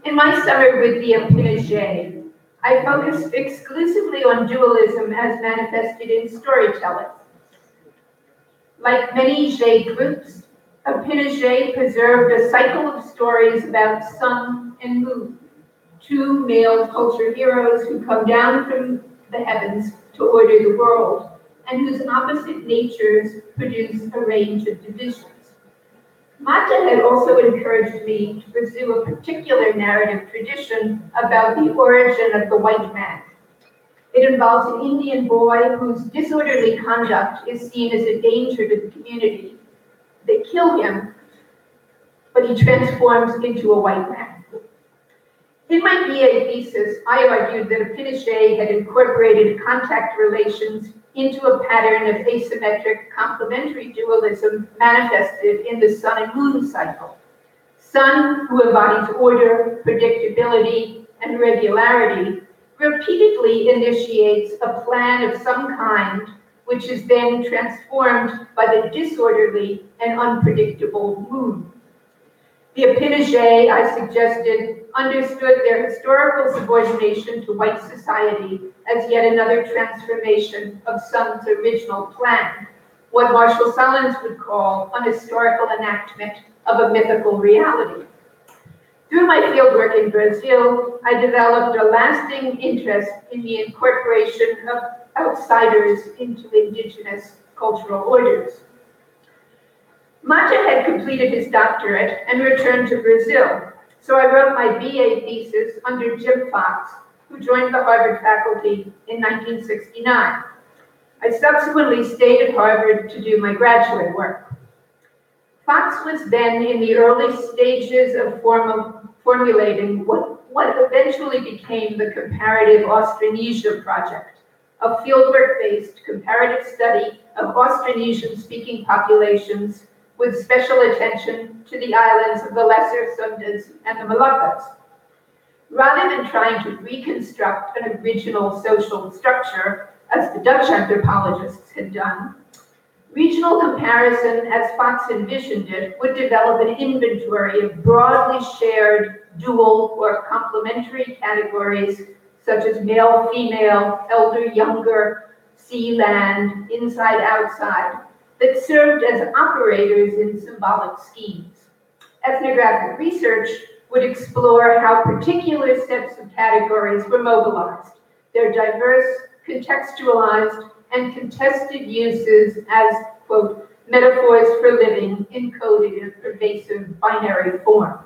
In my summer with the Piaget, I focused exclusively on dualism as manifested in storytelling. Like many J groups, Piaget preserved a cycle of stories about sun and moon, two male culture heroes who come down from the heavens to order the world, and whose opposite natures produce a range of divisions. Mata had also encouraged me to pursue a particular narrative tradition about the origin of the white man. It involves an Indian boy whose disorderly conduct is seen as a danger to the community. They kill him, but he transforms into a white man. In my BA thesis, I argued that Piaget had incorporated contact relations into a pattern of asymmetric complementary dualism manifested in the sun and moon cycle. Sun, who embodies order, predictability, and regularity, repeatedly initiates a plan of some kind, which is then transformed by the disorderly and unpredictable moon. The Piaget, I suggested, understood their historical subordination to white society as yet another transformation of Sun's original plan, what Marshall Sahlins would call an historical enactment of a mythical reality. Through my fieldwork in Brazil, I developed a lasting interest in the incorporation of outsiders into indigenous cultural orders. Mata had completed his doctorate and returned to Brazil, so I wrote my BA thesis under Jim Fox, who joined the Harvard faculty in 1969. I subsequently stayed at Harvard to do my graduate work. Fox was then in the early stages of formulating what eventually became the Comparative Australasia Project, a fieldwork-based comparative study of Austronesian-speaking populations with special attention to the islands of the Lesser Sundas and the Moluccas. Rather than trying to reconstruct an original social structure, as the Dutch anthropologists had done, regional comparison, as Fox envisioned it, would develop an inventory of broadly shared dual or complementary categories such as male, female, elder, younger, sea, land, inside, outside, that served as operators in symbolic schemes. Ethnographic research would explore how particular sets of categories were mobilized, their diverse, contextualized, and contested uses as, quote, metaphors for living encoded in a pervasive binary form.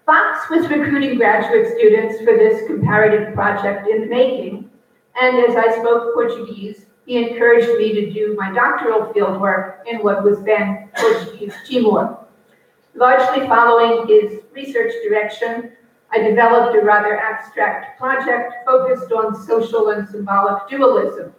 Fox was recruiting graduate students for this comparative project in the making, and as I spoke Portuguese, he encouraged me to do my doctoral fieldwork in what was then Portuguese Timor. Largely following his research direction, I developed a rather abstract project focused on social and symbolic dualism.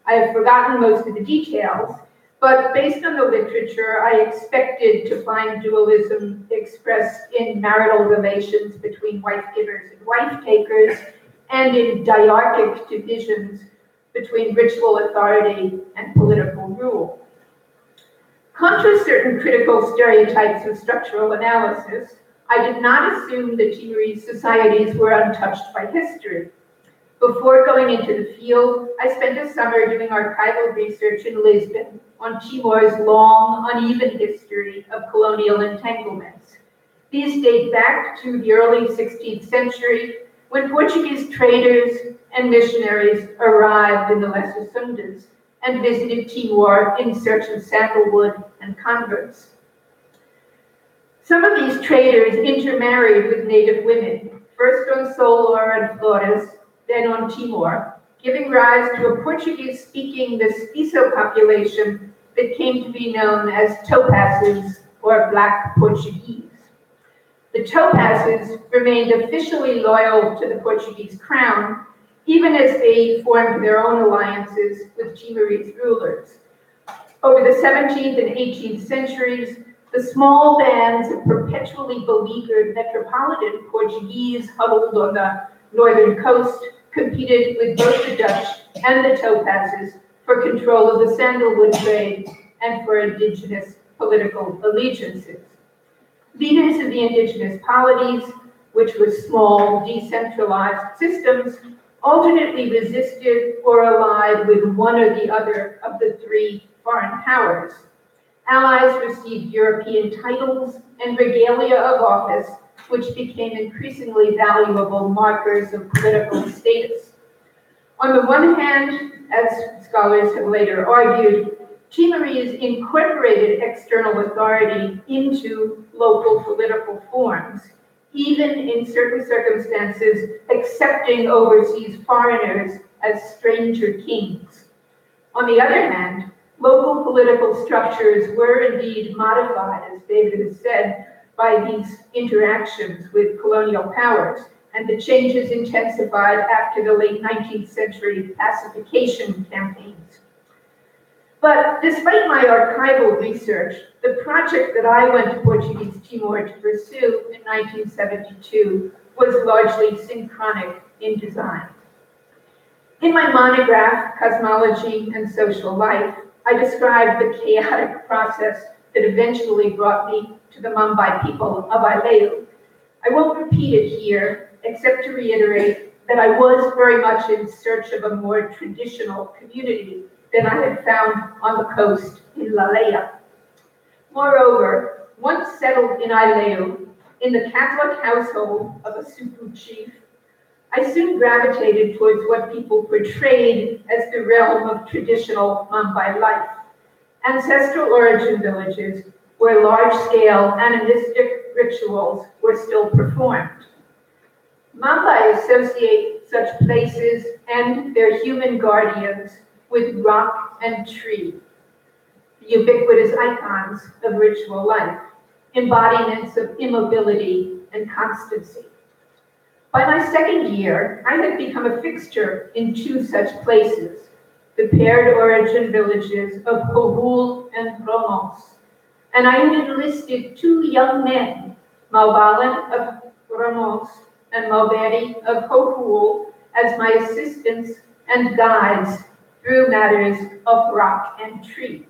I have forgotten most of the details, but based on the literature, I expected to find dualism expressed in marital relations between wife-givers and wife-takers, and in diarchic divisions between ritual authority and political rule. Contra certain critical stereotypes of structural analysis, I did not assume that Timorese societies were untouched by history. Before going into the field, I spent a summer doing archival research in Lisbon on Timor's long, uneven history of colonial entanglements. These date back to the early 16th century, when Portuguese traders and missionaries arrived in the Lesser Sundas and visited Timor in search of sandalwood and converts. Some of these traders intermarried with native women, first on Solor and Flores, then on Timor, giving rise to a Portuguese-speaking mestizo population that came to be known as Topazes, or Black Portuguese. The Topazes remained officially loyal to the Portuguese crown, even as they formed their own alliances with Timorese rulers. Over the 17th and 18th centuries, the small bands of perpetually beleaguered metropolitan Portuguese huddled on the northern coast competed with both the Dutch and the Topazes for control of the sandalwood trade and for indigenous political allegiances. Leaders of the indigenous polities, which were small, decentralized systems, alternately resisted or allied with one or the other of the three foreign powers. Allies received European titles and regalia of office, which became increasingly valuable markers of political status. On the one hand, as scholars have later argued, Timorese incorporated external authority into local political forms, even in certain circumstances accepting overseas foreigners as stranger kings. On the other hand, local political structures were indeed modified, as David has said, by these interactions with colonial powers, and the changes intensified after the late 19th century pacification campaigns. But despite my archival research, the project that I went to Portuguese Timor to pursue in 1972 was largely synchronic in design. In my monograph, Cosmology and Social Life, I described the chaotic process that eventually brought me to the Mambai people of Aileu. I won't repeat it here, except to reiterate that I was very much in search of a more traditional community than I had found on the coast in Lalea. Moreover, once settled in Aileu, in the Catholic household of a Supu chief, I soon gravitated towards what people portrayed as the realm of traditional Mambai life, ancestral origin villages where large-scale animistic rituals were still performed. Mambai associate such places and their human guardians with rock and tree, the ubiquitous icons of ritual life, embodiments of immobility and constancy. By my second year, I had become a fixture in two such places, the paired origin villages of Hohul and Romos, and I had enlisted two young men, Maubalan of Romos and Mauberi of Hohul, as my assistants and guides through matters of rock and tree.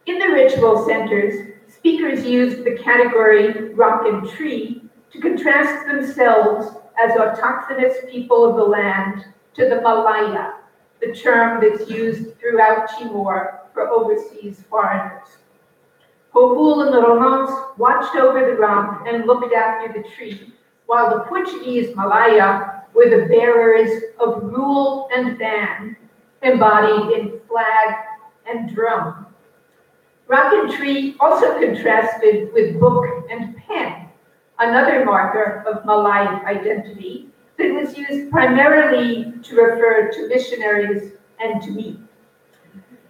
In the ritual centers, speakers used the category rock and tree to contrast themselves as autochthonous people of the land to the Malaya, the term that's used throughout Timor for overseas foreigners. Ho'ohul and the Romans watched over the rock and looked after the tree, while the Portuguese Malaya were the bearers of rule and ban, embodied in flag and drum. Rock and tree also contrasted with book and pen, another marker of Malay identity that was used primarily to refer to missionaries and to me.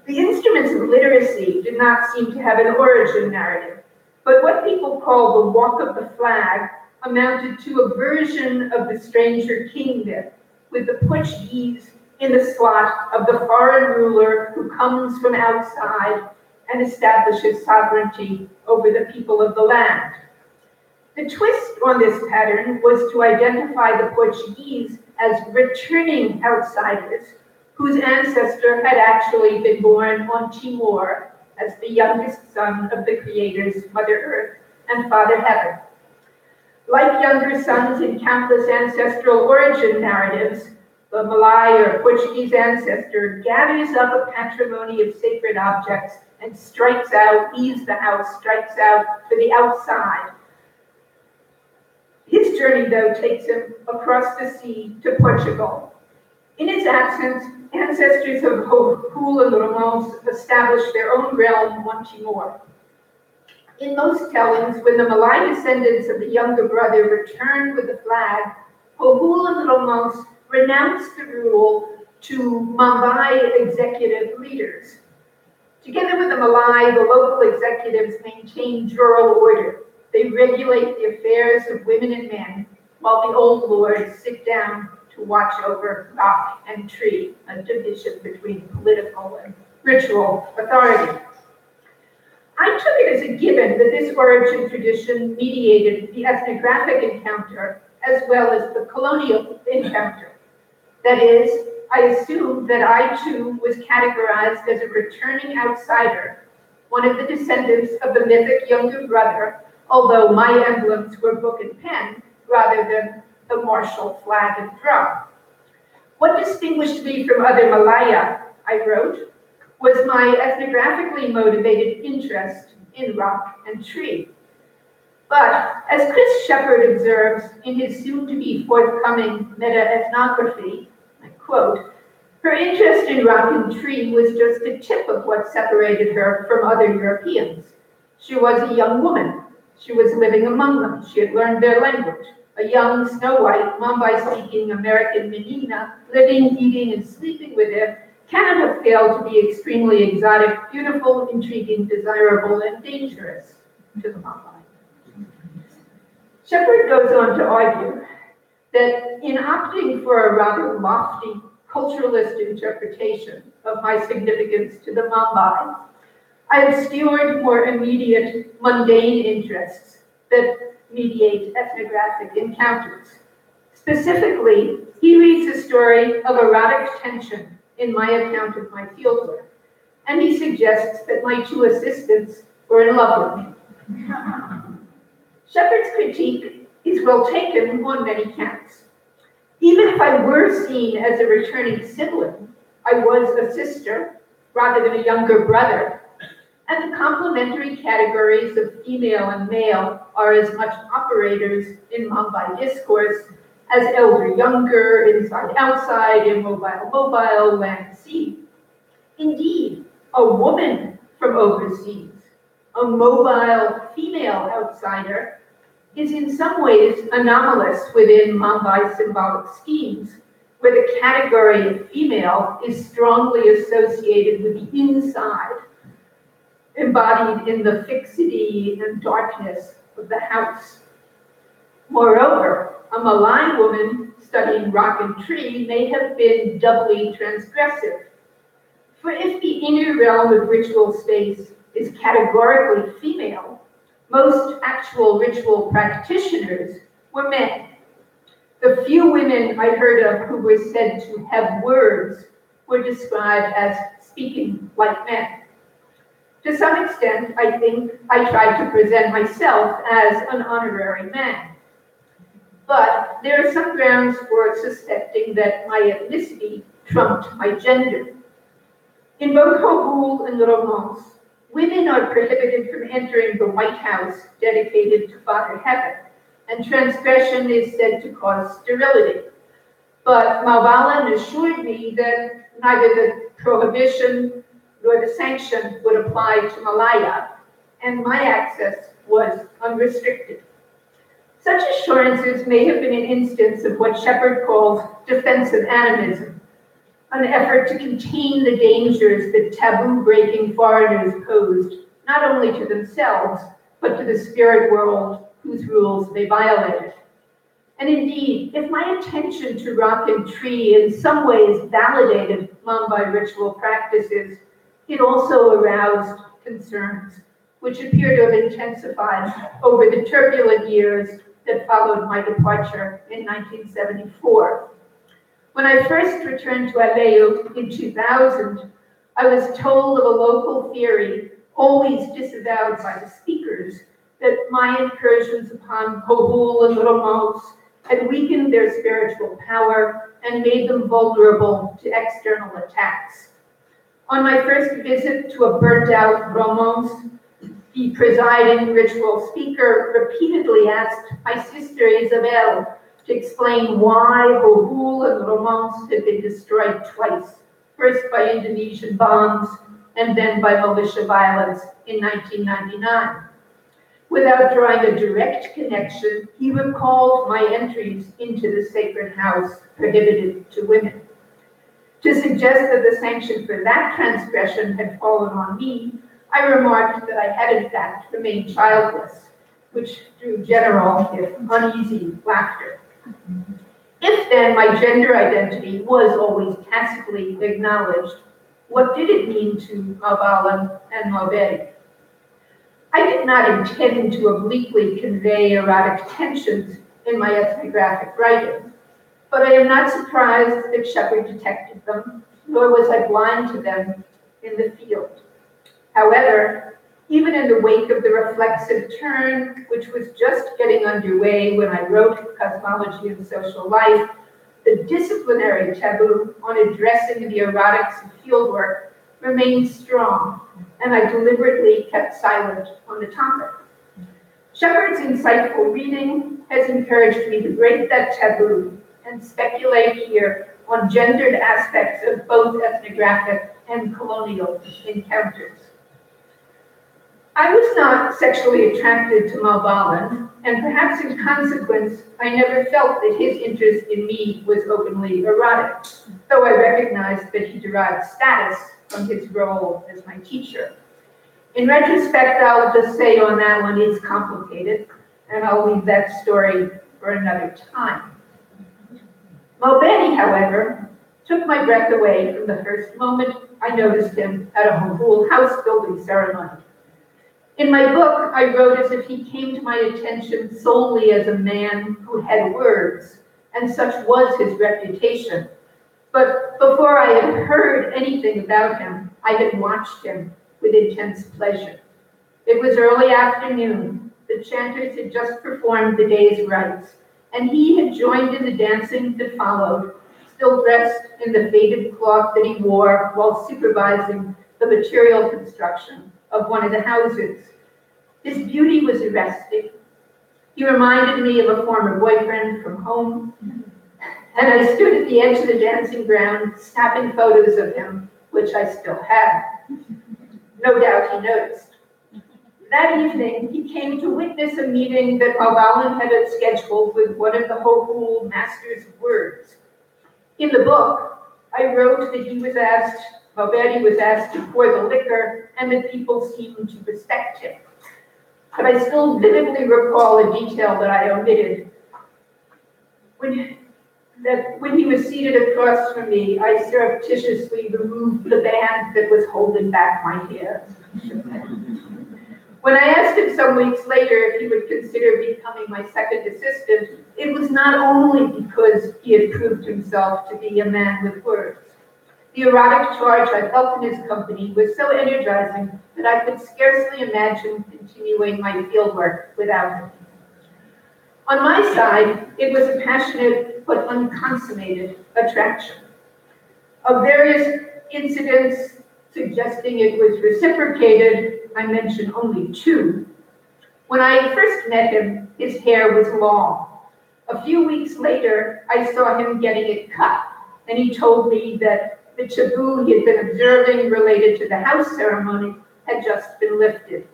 The instruments of literacy did not seem to have an origin narrative, but what people call the walk of the flag amounted to a version of the stranger king myth, with the Portuguese in the slot of the foreign ruler who comes from outside and establishes sovereignty over the people of the land. The twist on this pattern was to identify the Portuguese as returning outsiders whose ancestor had actually been born on Timor as the youngest son of the Creator's Mother Earth and Father Heaven. Like younger sons in countless ancestral origin narratives, the Malay or Portuguese ancestor gathers up a patrimony of sacred objects and strikes out, leaves the house, strikes out for the outside. His journey, though, takes him across the sea to Portugal. In his absence, ancestors of Ho'ohul and the Romans established their own realm on Timor. In most tellings, when the Malay descendants of the younger brother returned with the flag, Ho'ohul and the Romans renounced the rule to Mambai executive leaders. Together with the Malay, the local executives maintain jural order. They regulate the affairs of women and men, while the old lords sit down to watch over rock and tree, a division between political and ritual authority. I took it as a given that this origin tradition mediated the ethnographic encounter as well as the colonial encounter. That is, I assumed that I too was categorized as a returning outsider, one of the descendants of the mythic younger brother, although my emblems were book and pen rather than the martial flag and drum. What distinguished me from other Malaya, I wrote, was my ethnographically motivated interest in rock and tree. But as Chris Shepard observes in his soon-to-be forthcoming meta-ethnography, I quote, her interest in rock and tree was just a tip of what separated her from other Europeans. She was a young woman. She was living among them. She had learned their language. A young, snow-white, Mumbai-speaking American menina living, eating, and sleeping with them cannot have failed to be extremely exotic, beautiful, intriguing, desirable, and dangerous to the Mumbai. Shepard goes on to argue that in opting for a rather lofty culturalist interpretation of my significance to the Mumbai, I obscured more immediate, mundane interests that mediate ethnographic encounters. Specifically, he reads a story of erotic tension in my account of my fieldwork, and he suggests that my two assistants were in love with me. Shepard's critique is well taken on many counts. Even if I were seen as a returning sibling, I was a sister rather than a younger brother, and the complementary categories of female and male are as much operators in Mumbai discourse as elder-younger, inside-outside, immobile-mobile, land-sea. Indeed, a woman from overseas, a mobile female outsider, is in some ways anomalous within Mumbai symbolic schemes, where the category of female is strongly associated with the inside, embodied in the fixity and darkness of the house. Moreover, a Malay woman studying rock and tree may have been doubly transgressive. For if the inner realm of ritual space is categorically female, most actual ritual practitioners were men. The few women I heard of who were said to have words were described as speaking like men. To some extent, I think I tried to present myself as an honorary man. But there are some grounds for suspecting that my ethnicity trumped my gender. In both Ho'ohul and Romans, Women are prohibited from entering the White House dedicated to Father Heaven, and transgression is said to cause sterility. But Malvalan assured me that neither the prohibition nor the sanction would apply to Malaya, and my access was unrestricted. Such assurances may have been an instance of what Shepard calls defensive animism, an effort to contain the dangers that taboo-breaking foreigners posed, not only to themselves, but to the spirit world whose rules they violated. And indeed, if my attention to rock and tree in some ways validated Mambai ritual practices, it also aroused concerns, which appear to have intensified over the turbulent years that followed my departure in 1974. When I first returned to Aleu in 2000, I was told of a local theory, always disavowed by the speakers, that my incursions upon Hohul and Romos had weakened their spiritual power and made them vulnerable to external attacks. On my first visit to a burnt-out Romos, the presiding ritual speaker repeatedly asked my sister Isabel to explain why Hohul and Romos had been destroyed twice, first by Indonesian bombs and then by militia violence in 1999. Without drawing a direct connection, he recalled my entries into the sacred house prohibited to women. To suggest that the sanction for that transgression had fallen on me, I remarked that I had in fact remained childless, which drew general, if uneasy, laughter. If then my gender identity was always tacitly acknowledged, what did it mean to Malvalan and Malberi? I did not intend to obliquely convey erotic tensions in my ethnographic writing, but I am not surprised that Shepard detected them, nor was I blind to them in the field. However, even in the wake of the reflexive turn, which was just getting underway when I wrote Cosmology and Social Life, the disciplinary taboo on addressing the erotics of fieldwork remained strong, and I deliberately kept silent on the topic. Shepard's insightful reading has encouraged me to break that taboo and speculate here on gendered aspects of both ethnographic and colonial encounters. I was not sexually attracted to Malvalan, and perhaps in consequence, I never felt that his interest in me was openly erotic, though I recognized that he derived status from his role as my teacher. In retrospect, I'll just say on that one, it's complicated, and I'll leave that story for another time. Malberi, however, took my breath away from the first moment I noticed him at a Hohul house building ceremony. In my book, I wrote as if he came to my attention solely as a man who had words, and such was his reputation. But before I had heard anything about him, I had watched him with intense pleasure. It was early afternoon. The chanters had just performed the day's rites, and he had joined in the dancing that followed, still dressed in the faded cloth that he wore while supervising the material construction of one of the houses. His beauty was arresting. He reminded me of a former boyfriend from home, and I stood at the edge of the dancing ground, snapping photos of him, which I still have. No doubt he noticed. That evening, he came to witness a meeting that Malvalan had scheduled with one of the Hohul masters of words. In the book, I wrote that Malberi was asked to pour the liquor, and that people seemed to respect him. But I still vividly recall a detail that I omitted. When he was seated across from me, I surreptitiously removed the band that was holding back my hair. When I asked him some weeks later if he would consider becoming my second assistant, it was not only because he had proved himself to be a man with words. The erotic charge I felt in his company was so energizing that I could scarcely imagine continuing my fieldwork without him. On my side, it was a passionate but unconsummated attraction. Of various incidents Suggesting it was reciprocated, I mention only two. When I first met him, his hair was long. A few weeks later, I saw him getting it cut, and he told me that the taboo he had been observing related to the house ceremony had just been lifted.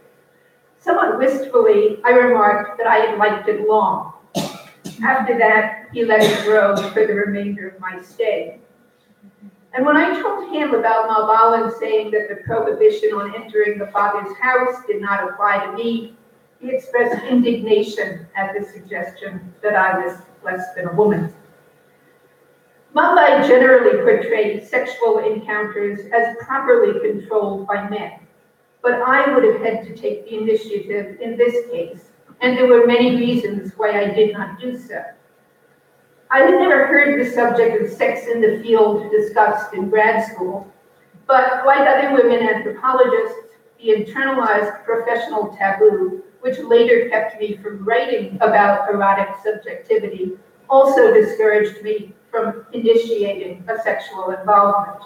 Somewhat wistfully, I remarked that I had liked it long. After that, he let it grow for the remainder of my stay. And when I told him about Malvalan saying that the prohibition on entering the father's house did not apply to me, he expressed indignation at the suggestion that I was less than a woman. Mambai generally portrayed sexual encounters as properly controlled by men, but I would have had to take the initiative in this case, and there were many reasons why I did not do so. I had never heard the subject of sex in the field discussed in grad school, but like other women anthropologists, the internalized professional taboo, which later kept me from writing about erotic subjectivity, also discouraged me from initiating a sexual involvement.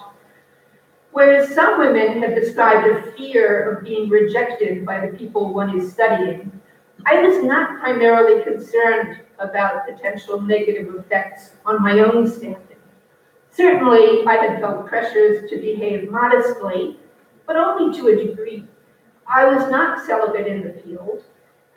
Whereas some women have described a fear of being rejected by the people one is studying, I was not primarily concerned about potential negative effects on my own standing. Certainly, I had felt pressures to behave modestly, but only to a degree. I was not celibate in the field,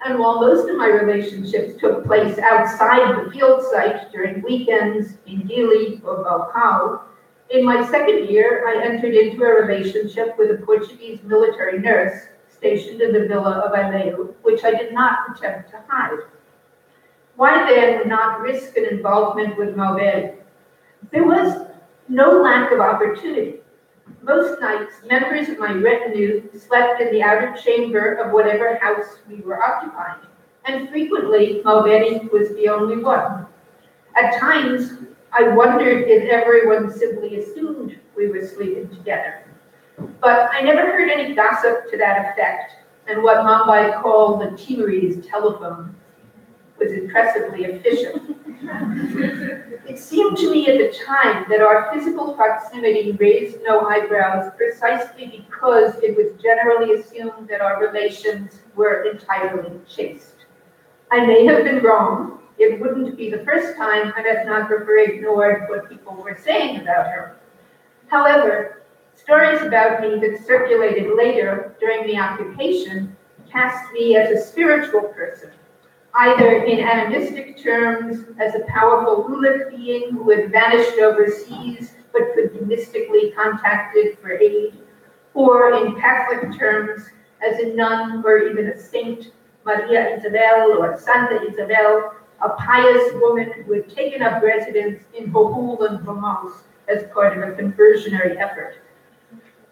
and while most of my relationships took place outside the field site during weekends in Dili or Balcão, in my second year, I entered into a relationship with a Portuguese military nurse stationed in the villa of Aileu, which I did not attempt to hide. Why then not risk an involvement with Malveri? There was no lack of opportunity. Most nights, members of my retinue slept in the outer chamber of whatever house we were occupying, and frequently Malveri was the only one. At times, I wondered if everyone simply assumed we were sleeping together. But I never heard any gossip to that effect, and what Mambai called the Timorese telephone was impressively efficient. It seemed to me at the time that our physical proximity raised no eyebrows precisely because it was generally assumed that our relations were entirely chaste. I may have been wrong. It wouldn't be the first time an ethnographer ignored what people were saying about her. However, stories about me that circulated later during the occupation cast me as a spiritual person, either in animistic terms as a powerful Ulic being who had vanished overseas but could be mystically contacted for aid, or in Catholic terms as a nun or even a saint, Maria Isabel or Santa Isabel, a pious woman who had taken up residence in Bohol and Provence as part of a conversionary effort.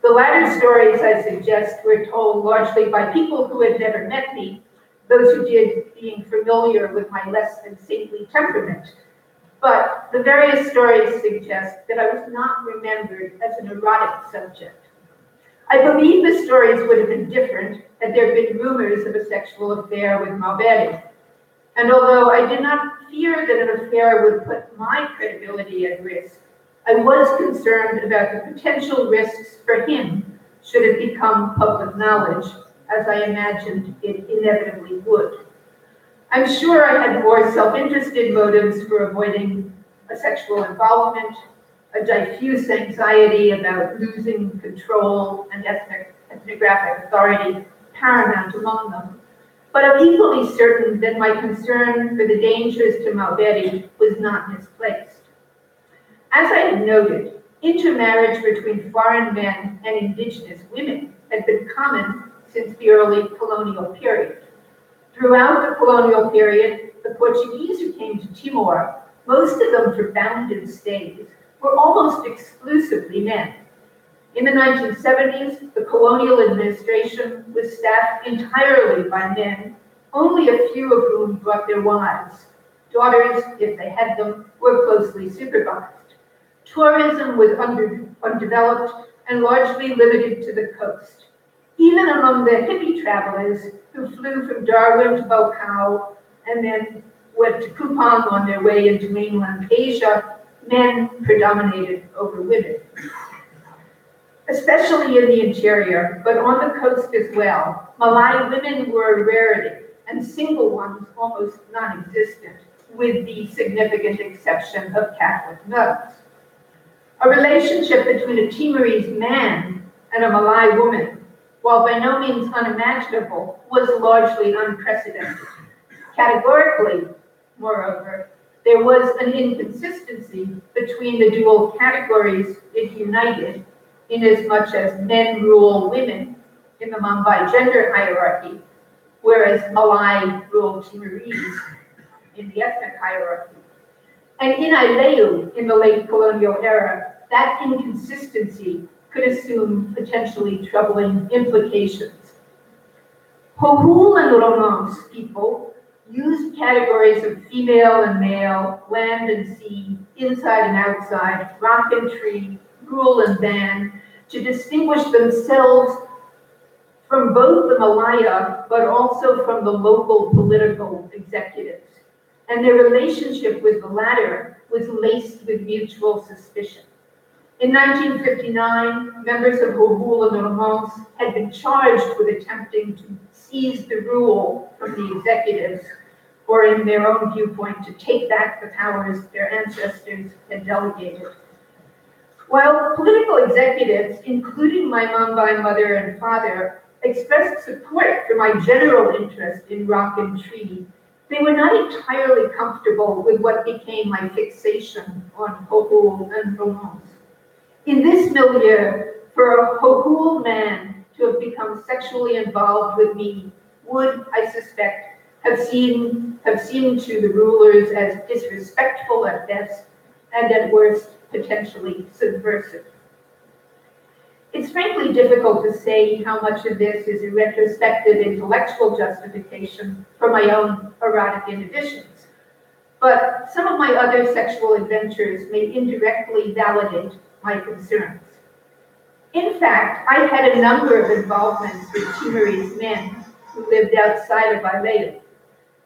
The latter stories, I suggest, were told largely by people who had never met me, those who did being familiar with my less than saintly temperament. But the various stories suggest that I was not remembered as an erotic subject. I believe the stories would have been different had there been rumors of a sexual affair with Malveri. And although I did not fear that an affair would put my credibility at risk, I was concerned about the potential risks for him should it become public knowledge, as I imagined it inevitably would. I'm sure I had more self-interested motives for avoiding a sexual involvement, a diffuse anxiety about losing control and ethnographic authority paramount among them. But I'm equally certain that my concern for the dangers to Malveri was not misplaced. As I had noted, intermarriage between foreign men and indigenous women had been common since the early colonial period. Throughout the colonial period, the Portuguese who came to Timor, most of them for bounded stays, were almost exclusively men. In the 1970s, the colonial administration was staffed entirely by men, only a few of whom brought their wives. Daughters, if they had them, were closely supervised. Tourism was undeveloped and largely limited to the coast. Even among the hippie travelers who flew from Darwin to Balcão and then went to Kupang on their way into mainland Asia, men predominated over women. especially in the interior, but on the coast as well. Malay women were a rarity, and single ones almost non-existent, with the significant exception of Catholic nuns. A relationship between a Timorese man and a Malay woman, while by no means unimaginable, was largely unprecedented. Categorically, moreover, there was an inconsistency between the dual categories it united, inasmuch as men rule women in the Mumbai gender hierarchy, whereas Malay ruled Timorese in the ethnic hierarchy. And in Ileu, in the late colonial era, that inconsistency could assume potentially troubling implications. Hohul and Romance people used categories of female and male, land and sea, inside and outside, rock and tree, rule and ban, to distinguish themselves from both the Malaya, but also from the local political executives. And their relationship with the latter was laced with mutual suspicion. In 1959, members of Hohul and Romance had been charged with attempting to seize the rule from the executives, or in their own viewpoint, to take back the powers their ancestors had delegated. While political executives, including my Mumbai mother and father, expressed support for my general interest in rock and tree, they were not entirely comfortable with what became my fixation on Hohul and Romance. In this milieu, for a Hohul man to have become sexually involved with me would, I suspect, have seemed to the rulers as disrespectful at best, and at worst, potentially subversive. It's frankly difficult to say how much of this is a retrospective intellectual justification for my own erotic inhibitions, but some of my other sexual adventures may indirectly validate my concerns. In fact, I had a number of involvements with Timorese men who lived outside of Ileu.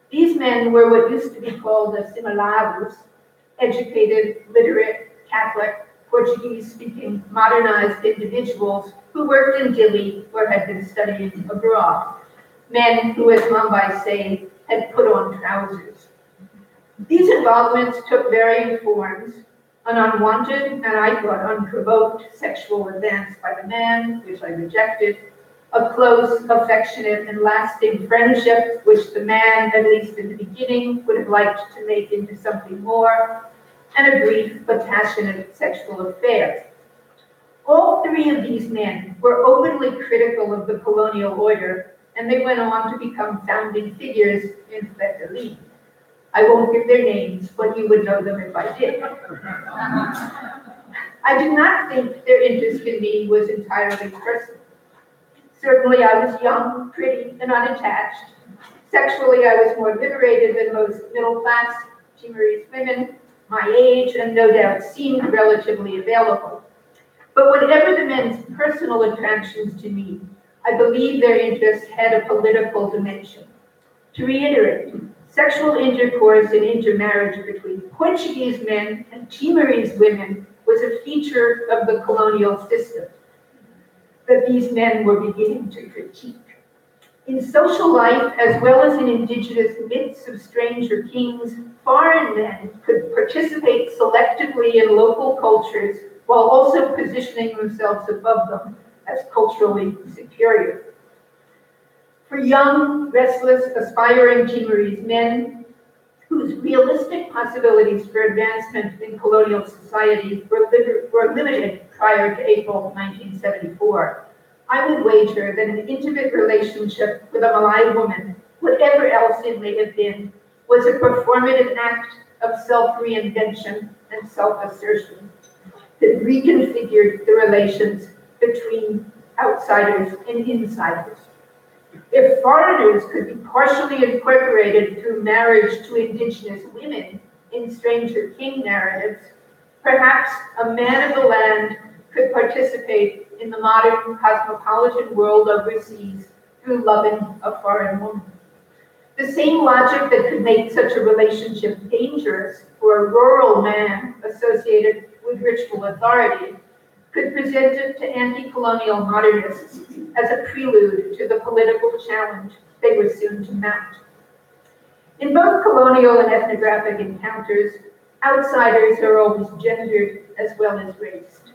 These men were what used to be called assimilados, educated, literate, Catholic, Portuguese-speaking, modernized individuals who worked in Dili or had been studying abroad. Men who, as Mumbai say, had put on trousers. These involvements took varying forms: an unwanted and I thought unprovoked sexual advance by the man, which I rejected, a close, affectionate, and lasting friendship, which the man, at least in the beginning, would have liked to make into something more, and a brief but passionate sexual affair. All three of these men were openly critical of the colonial order, and they went on to become founding figures in Fletcherly. I won't give their names, but you would know them if I did. I do not think their interest in me was entirely personal. Certainly I was young, pretty, and unattached. Sexually, I was more liberated than most middle-class Timorese women, my age, and no doubt seemed relatively available. But whatever the men's personal attractions to me, I believe their interest had a political dimension. To reiterate, sexual intercourse and intermarriage between Portuguese men and Timorese women was a feature of the colonial system that these men were beginning to critique. In social life, as well as in indigenous myths of stranger kings, foreign men could participate selectively in local cultures while also positioning themselves above them as culturally superior. For young, restless, aspiring Timorese men, whose realistic possibilities for advancement in colonial society were limited prior to April 1974, I would wager that an intimate relationship with a Malay woman, whatever else it may have been, was a performative act of self-reinvention and self-assertion that reconfigured the relations between outsiders and insiders. If foreigners could be partially incorporated through marriage to indigenous women in stranger king narratives, perhaps a man of the land could participate in the modern cosmopolitan world overseas through loving a foreign woman. The same logic that could make such a relationship dangerous for a rural man associated with ritual authority could present it to anti-colonial modernists as a prelude to the political challenge they were soon to mount. In both colonial and ethnographic encounters, outsiders are always gendered as well as raced.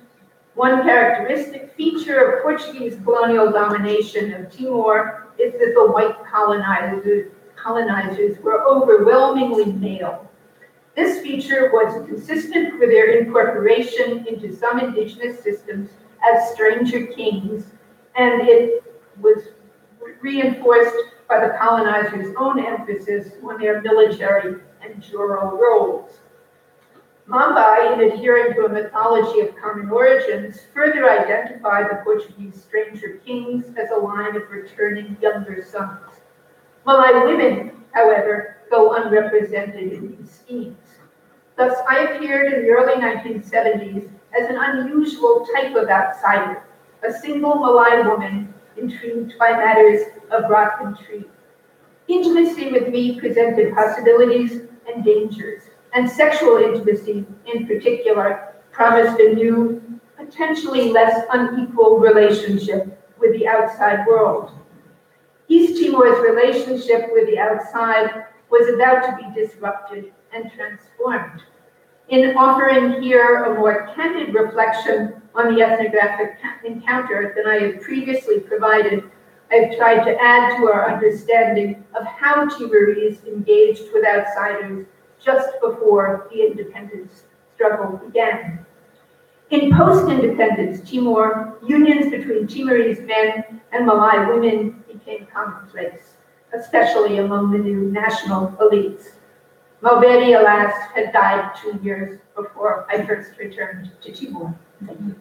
One characteristic feature of Portuguese colonial domination of Timor is that the white colonizers were overwhelmingly male. This feature was consistent with their incorporation into some indigenous systems as stranger kings, and it was reinforced by the colonizers' own emphasis on their military and jural roles. Mambai, in adhering to a mythology of common origins, further identified the Portuguese stranger kings as a line of returning younger sons. Malay women, however, go unrepresented in these schemes. Thus, I appeared in the early 1970s as an unusual type of outsider, a single Malay woman intrigued by matters of rock and tree. Intimacy with me presented possibilities and dangers, and sexual intimacy, in particular, promised a new, potentially less unequal relationship with the outside world. East Timor's relationship with the outside was about to be disrupted and transformed. In offering here a more candid reflection on the ethnographic encounter than I had previously provided, I've tried to add to our understanding of how Timorese engaged with outsiders just before the independence struggle began. In post-independence Timor, unions between Timorese men and Malay women became commonplace, especially among the new national elites. Maubedi, alas, had died 2 years before I first returned to Timor. Thank you.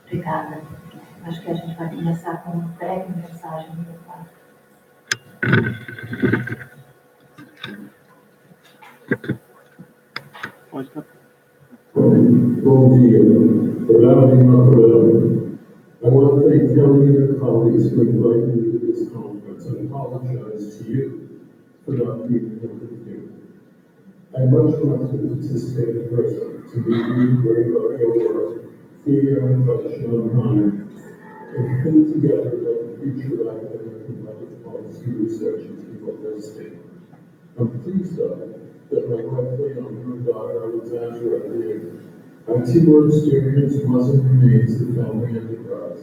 Obrigada. Acho que a gente vai começar com uma breve mensagem do Padre. Bom dia. I want to thank Kelly and her colleagues for inviting me to this conference and apologize to you for not being able to be here. I much want to participate in person, to meet you, learn about your work, see your impression on mine, and put together the future academic and public policy research in Timor-Leste. I'm pleased, though, that my Wesleyan daughter Alexandra agreed. Our Timor experience was and remains the family enterprise.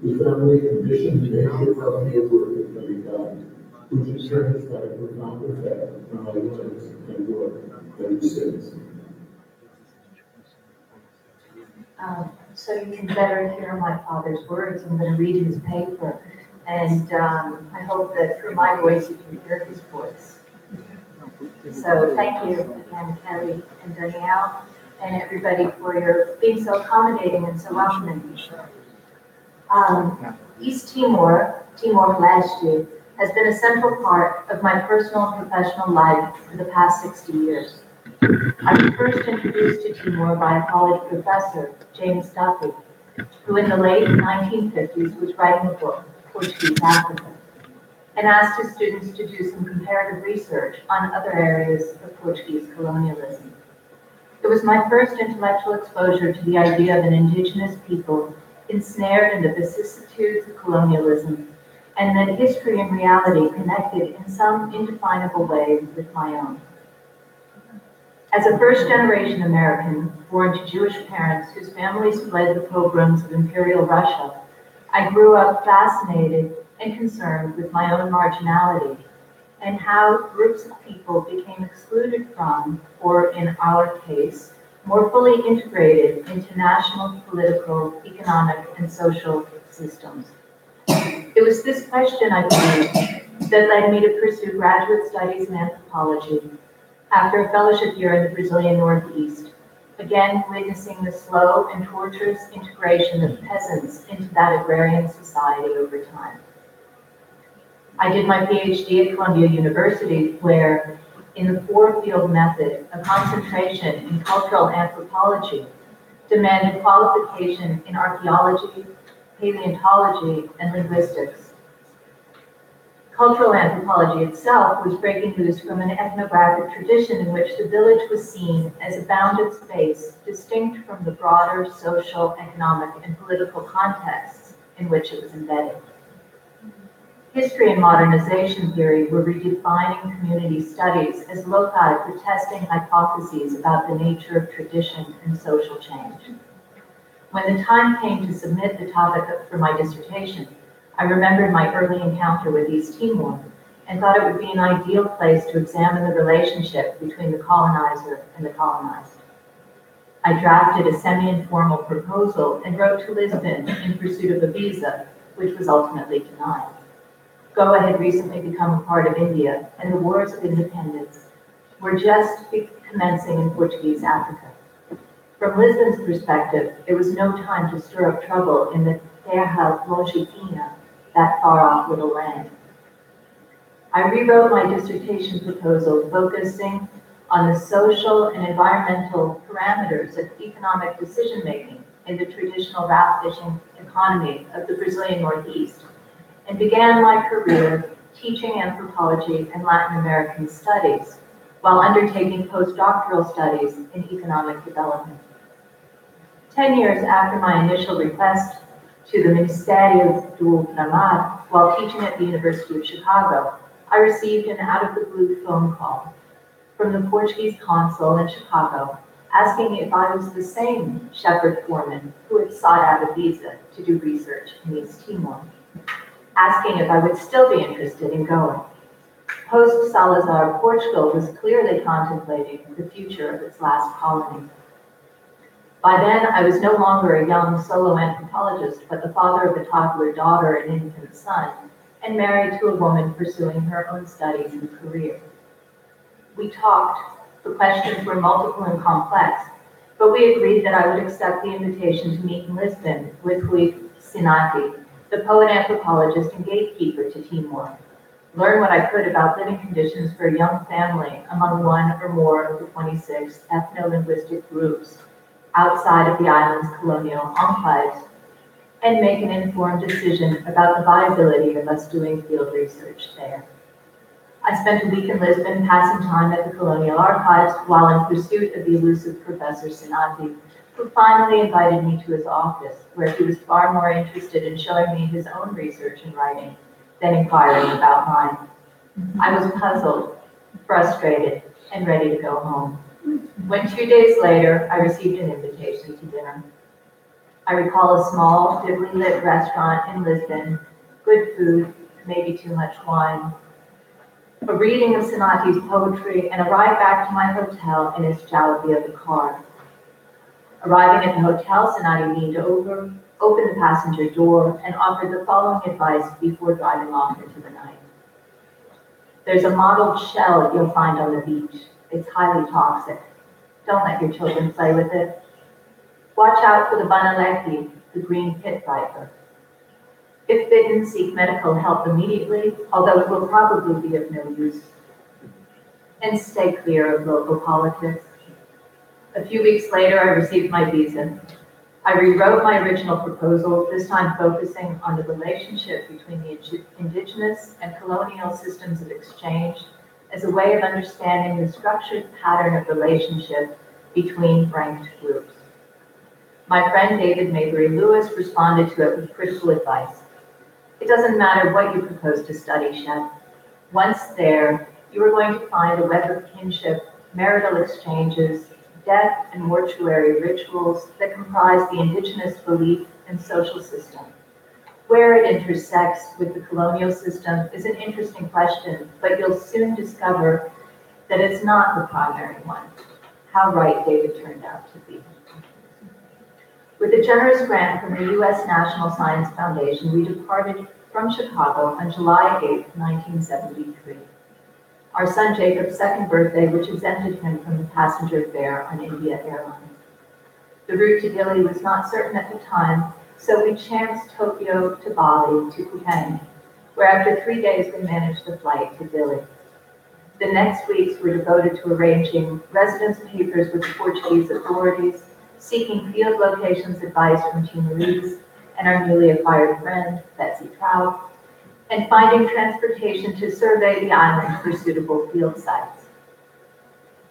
The family conditioned major public work at Makassae, which in turn has had a profound effect on my lives and work ever since. So you can better hear my father's words, I'm going to read his paper, and I hope that through my voice you can hear his voice. So thank you again, Kelly and Danielle, and everybody for your being so accommodating and so welcoming. East Timor, Timor-Leste, has been a central part of my personal and professional life for the past 60 years. I was first introduced to Timor by a college professor, James Duffy, who in the late 1950s was writing a book, Portuguese Africa, and asked his students to do some comparative research on other areas of Portuguese colonialism. It was my first intellectual exposure to the idea of an indigenous people ensnared in the vicissitudes of colonialism, and that history and reality connected in some indefinable way with my own. As a first-generation American, born to Jewish parents whose families fled the pogroms of Imperial Russia, I grew up fascinated and concerned with my own marginality and how groups of people became excluded from, or in our case, more fully integrated into national, political, economic, and social systems? It was this question, I believe, that led me to pursue graduate studies in anthropology after a fellowship year in the Brazilian Northeast, again witnessing the slow and torturous integration of peasants into that agrarian society over time. I did my PhD at Columbia University, where in the four-field method, a concentration in cultural anthropology demanded qualification in archaeology, paleontology, and linguistics. Cultural anthropology itself was breaking loose from an ethnographic tradition in which the village was seen as a bounded space distinct from the broader social, economic, and political contexts in which it was embedded. History and modernization theory were redefining community studies as loci for testing hypotheses about the nature of tradition and social change. When the time came to submit the topic for my dissertation, I remembered my early encounter with East Timor and thought it would be an ideal place to examine the relationship between the colonizer and the colonized. I drafted a semi-informal proposal and wrote to Lisbon in pursuit of a visa, which was ultimately denied. Goa had recently become a part of India, and the wars of independence were just commencing in Portuguese Africa. From Lisbon's perspective, it was no time to stir up trouble in the Terra Longifina, that far-off little land. I rewrote my dissertation proposal focusing on the social and environmental parameters of economic decision-making in the traditional raft fishing economy of the Brazilian Northeast, and began my career teaching anthropology and Latin American studies while undertaking postdoctoral studies in economic development. 10 years after my initial request to the Ministério do Ultramar while teaching at the University of Chicago, I received an out-of-the-blue phone call from the Portuguese consul in Chicago asking if I was the same Shepard Forman who had sought out a visa to do research in East Timor, asking if I would still be interested in going. Post-Salazar, Portugal was clearly contemplating the future of its last colony. By then, I was no longer a young solo anthropologist, but the father of a toddler daughter and infant son, and married to a woman pursuing her own studies and career. We talked. The questions were multiple and complex, but we agreed that I would accept the invitation to meet in Lisbon with Rui Sinati, the poet anthropologist and gatekeeper to Timor, learn what I could about living conditions for a young family among one or more of the 26 ethno-linguistic groups outside of the island's colonial enclaves, and make an informed decision about the viability of us doing field research there. I spent a week in Lisbon passing time at the Colonial Archives while in pursuit of the elusive Professor Sinati, who finally invited me to his office, where he was far more interested in showing me his own research and writing than inquiring about mine. I was puzzled, frustrated, and ready to go home, when 2 days later, I received an invitation to dinner. I recall a small, dimly lit restaurant in Lisbon, good food, maybe too much wine, a reading of Sinati's poetry, and a ride back to my hotel in his jalopy of the car. Arriving at the hotel, Sinati leaned over, opened the passenger door, and offered the following advice before driving off into the night. There's a mottled shell you'll find on the beach. It's highly toxic. Don't let your children play with it. Watch out for the banaleki, the green pit viper. If bitten, seek medical help immediately, although it will probably be of no use. And stay clear of local politics. A few weeks later, I received my visa. I rewrote my original proposal, this time focusing on the relationship between the indigenous and colonial systems of exchange as a way of understanding the structured pattern of relationship between ranked groups. My friend David Maybury Lewis responded to it with critical advice. It doesn't matter what you propose to study, Shep. Once there, you are going to find a web of kinship, marital exchanges, death and mortuary rituals that comprise the indigenous belief and social system. Where it intersects with the colonial system is an interesting question, but you'll soon discover that it's not the primary one. how right David turned out to be. With a generous grant from the U.S. National Science Foundation, we departed from Chicago on July 8, 1973. Our son Jacob's second birthday, which exempted him from the passenger fare on India Airlines. The route to Delhi was not certain at the time, so we chanced Tokyo to Bali to Phuket, where after 3 days we managed the flight to Delhi. The next weeks were devoted to arranging residence papers with the Portuguese authorities, seeking field locations advice from Timor-Leste and our newly acquired friend, Betsy Traube, and finding transportation to survey the island for suitable field sites.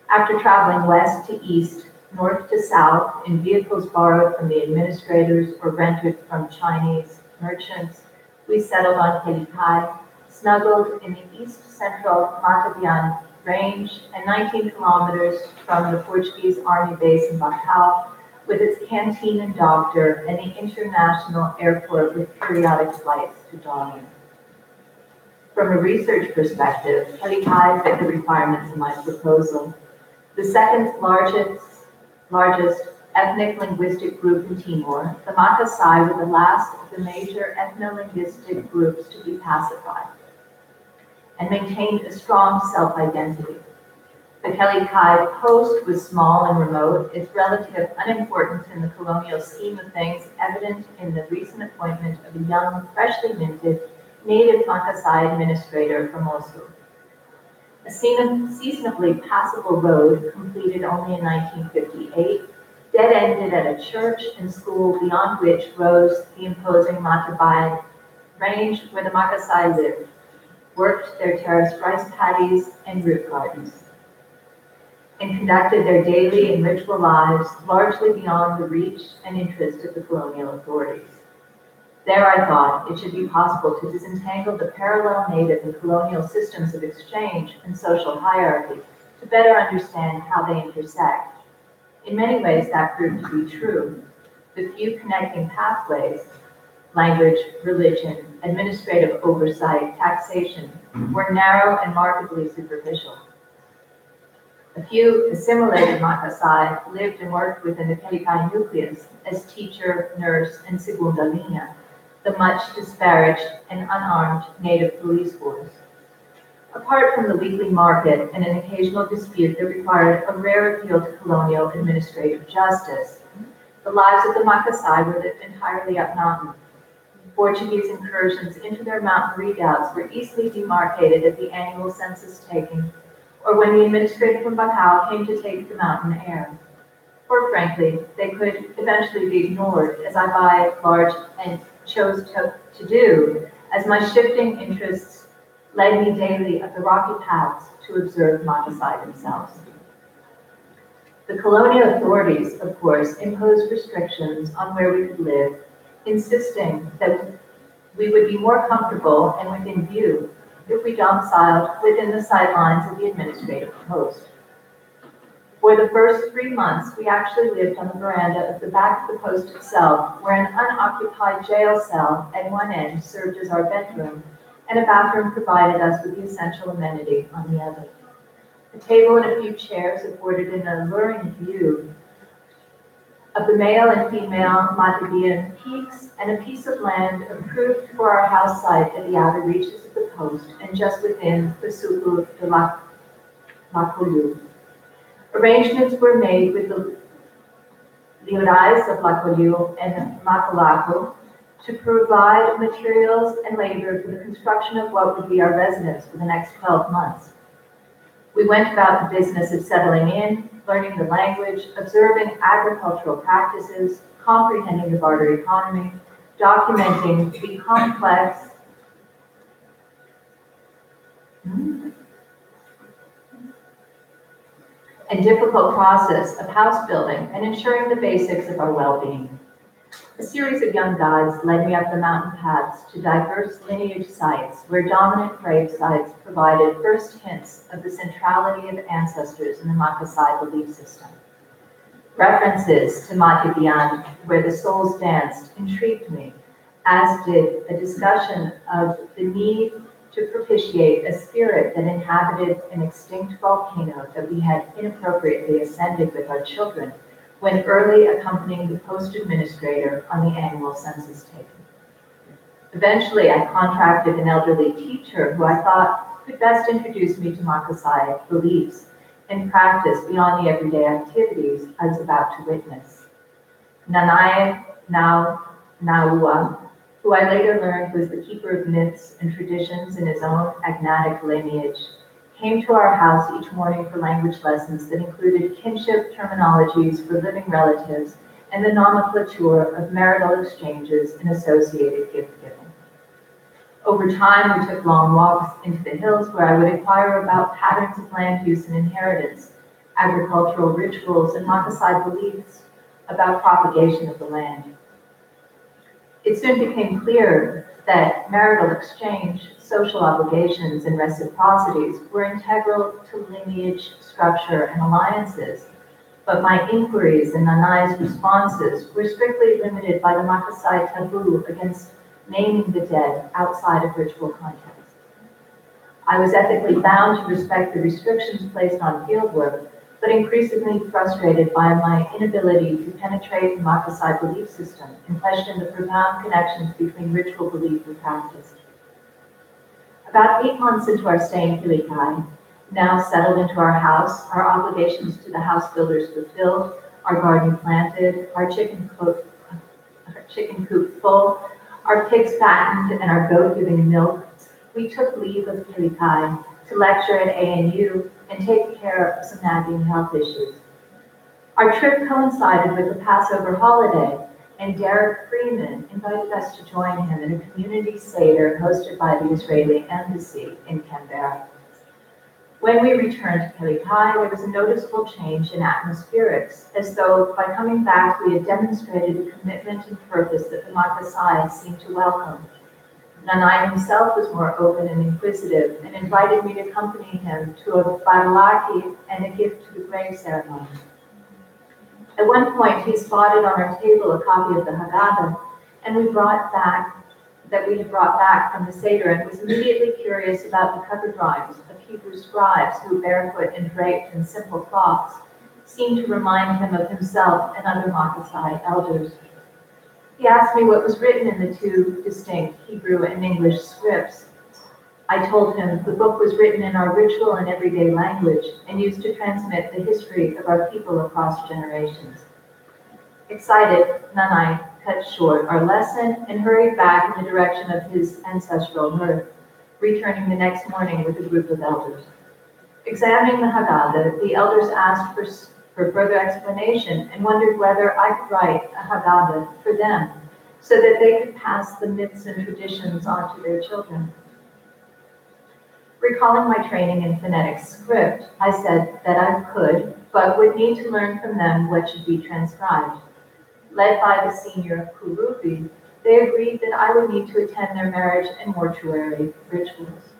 After traveling west to east, north to south in vehicles borrowed from the administrators or rented from Chinese merchants, we settled on Hicks, snuggled in the east-central Matabian range and 19 kilometers from the Portuguese army base in Bacau, with its canteen and doctor and the international airport with periodic flights to Darwin. From a research perspective, Hicks fit the requirements of my proposal. The second largest ethnic linguistic group in Timor, the Makassae were the last of the major ethno-linguistic groups to be pacified and maintained a strong self-identity. The Hicks post was small and remote, its relative unimportance in the colonial scheme of things evident in the recent appointment of a young, freshly minted, native Makassae administrator from Mosul. A seasonably passable road, completed only in 1958, dead-ended at a church and school beyond which rose the imposing Matabai range where the Makassae lived, worked their terraced rice paddies and root gardens, and conducted their daily and ritual lives largely beyond the reach and interest of the colonial authorities. There, I thought, it should be possible to disentangle the parallel native and colonial systems of exchange and social hierarchy to better understand how they intersect. In many ways, that proved to be true. The few connecting pathways, language, religion, administrative oversight, taxation, were narrow and markedly superficial. A few assimilated Makassae lived and worked within the Hicks nucleus as teacher, nurse, and segunda linha, the much disparaged and unarmed native police force. Apart from the weekly market and an occasional dispute that required a rare appeal to colonial administrative justice, the lives of the Makassae were lived entirely up mountain. Portuguese incursions into their mountain redoubts were easily demarcated at the annual census taking, or when the administrator from Bacau came to take the mountain air. Or frankly, they could eventually be ignored, as I by large and chose to do, as my shifting interests led me daily up the rocky paths to observe Makassae themselves. The colonial authorities, of course, imposed restrictions on where we could live, insisting that we would be more comfortable and within view if we domiciled within the sidelines of the administrative post. For the first 3 months, we actually lived on the veranda of the back of the post itself, where an unoccupied jail cell at one end served as our bedroom, and a bathroom provided us with the essential amenity on the other. A table and a few chairs afforded an alluring view of the male and female Matabian peaks, and a piece of land approved for our house site at the outer reaches of the coast and just within the Suku de Lacollu. Arrangements were made with the Liodais of Lacollu and Makalaku to provide materials and labor for the construction of what would be our residence for the next 12 months. We went about the business of settling in, learning the language, observing agricultural practices, comprehending the barter economy, documenting the complex and difficult process of house building and ensuring the basics of our well-being. A series of young guides led me up the mountain paths to diverse lineage sites where dominant grave sites provided first hints of the centrality of ancestors in the Makassae belief system. References to Matabian, where the souls danced, intrigued me, as did a discussion of the need to propitiate a spirit that inhabited an extinct volcano that we had inappropriately ascended with our children when early accompanying the post administrator on the annual census taking. Eventually, I contracted an elderly teacher who I thought could best introduce me to Makassae beliefs and practice beyond the everyday activities I was about to witness. Nanae Naua, who I later learned was the keeper of myths and traditions in his own agnatic lineage, came to our house each morning for language lessons that included kinship terminologies for living relatives and the nomenclature of marital exchanges and associated gift-giving. Over time, we took long walks into the hills where I would inquire about patterns of land use and inheritance, agricultural rituals, and Makassae beliefs about propagation of the land. It soon became clear that marital exchange, social obligations, and reciprocities were integral to lineage, structure, and alliances, but my inquiries and Nanai's responses were strictly limited by the Makassae taboo against naming the dead outside of ritual context. I was ethically bound to respect the restrictions placed on fieldwork, but increasingly frustrated by my inability to penetrate the Makassae belief system and question the profound connections between ritual belief and practice. About 8 months into our stay in Pilikai, now settled into our house, our obligations to the house builders fulfilled, our garden planted, our chicken coop full, our pigs fattened, and our goat giving milk, we took leave of Pilikai to lecture at ANU and take care of some nagging health issues. Our trip coincided with the Passover holiday, and Derek Freeman invited us to join him in a community seder hosted by the Israeli Embassy in Canberra. When we returned to Pilikai, there was a noticeable change in atmospherics, as though by coming back we had demonstrated a commitment and purpose that the Makassae seemed to welcome. Nanai himself was more open and inquisitive and invited me to accompany him to a baralaki and a gift to the grave ceremony. At one point, he spotted on our table a copy of the Haggadah, and we had brought back from the Seder, and was immediately curious about the cover drawings of Hebrew scribes who, barefoot and draped in simple cloths, seemed to remind him of himself and other Makassae elders. He asked me what was written in the 2 distinct Hebrew and English scripts. I told him the book was written in our ritual and everyday language and used to transmit the history of our people across generations. Excited, Nanai cut short our lesson and hurried back in the direction of his ancestral hearth, returning the next morning with a group of elders. Examining the Haggadah, the elders asked for further explanation and wondered whether I could write a Haggadah for them so that they could pass the myths and traditions on to their children. Recalling my training in phonetic script, I said that I could, but would need to learn from them what should be transcribed. Led by the senior Kurupi, they agreed that I would need to attend their marriage and mortuary rituals,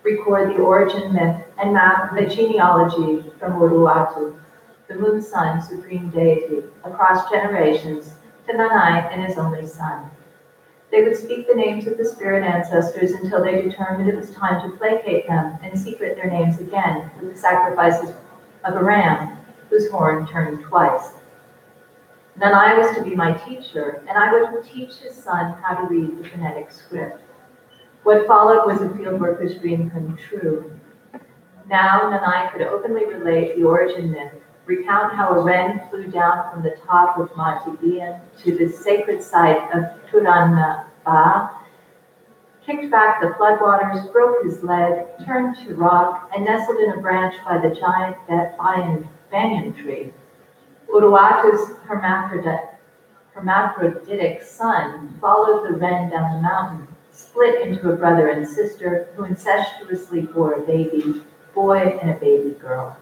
record the origin myth, and map the genealogy from Uruatu, the moon sun supreme deity, across generations to Nanai and his only son. They would speak the names of the spirit ancestors until they determined it was time to placate them and secret their names again with the sacrifices of a ram whose horn turned twice. Nanai was to be my teacher, and I would teach his son how to read the phonetic script. What followed was a fieldworker's dream come true. Now Nanai could openly relate the origin myth, recount how a wren flew down from the top of Matibian to the sacred site of Turanaba, kicked back the floodwaters, broke his leg, turned to rock, and nestled in a branch by the giant banyan tree. Uruatu's hermaphroditic son followed the wren down the mountain, split into a brother and sister who incestuously bore a baby boy and a baby girl.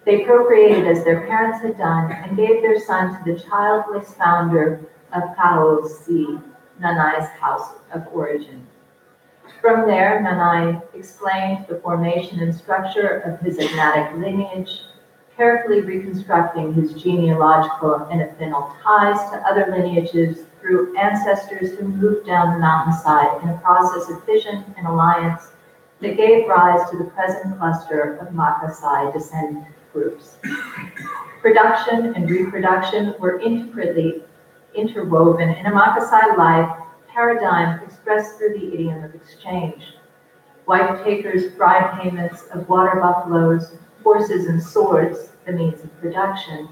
They procreated as their parents had done and gave their son to the childless founder of Kaosi, Nanai's house of origin. From there, Nanai explained the formation and structure of his agnatic lineage, carefully reconstructing his genealogical and affinal ties to other lineages through ancestors who moved down the mountainside in a process of fission and alliance that gave rise to the present cluster of Makassae descendant groups. Production and reproduction were intricately interwoven in a Makassae life paradigm expressed through the idiom of exchange. Wife takers' bride payments of water buffaloes, horses, and swords, the means of production,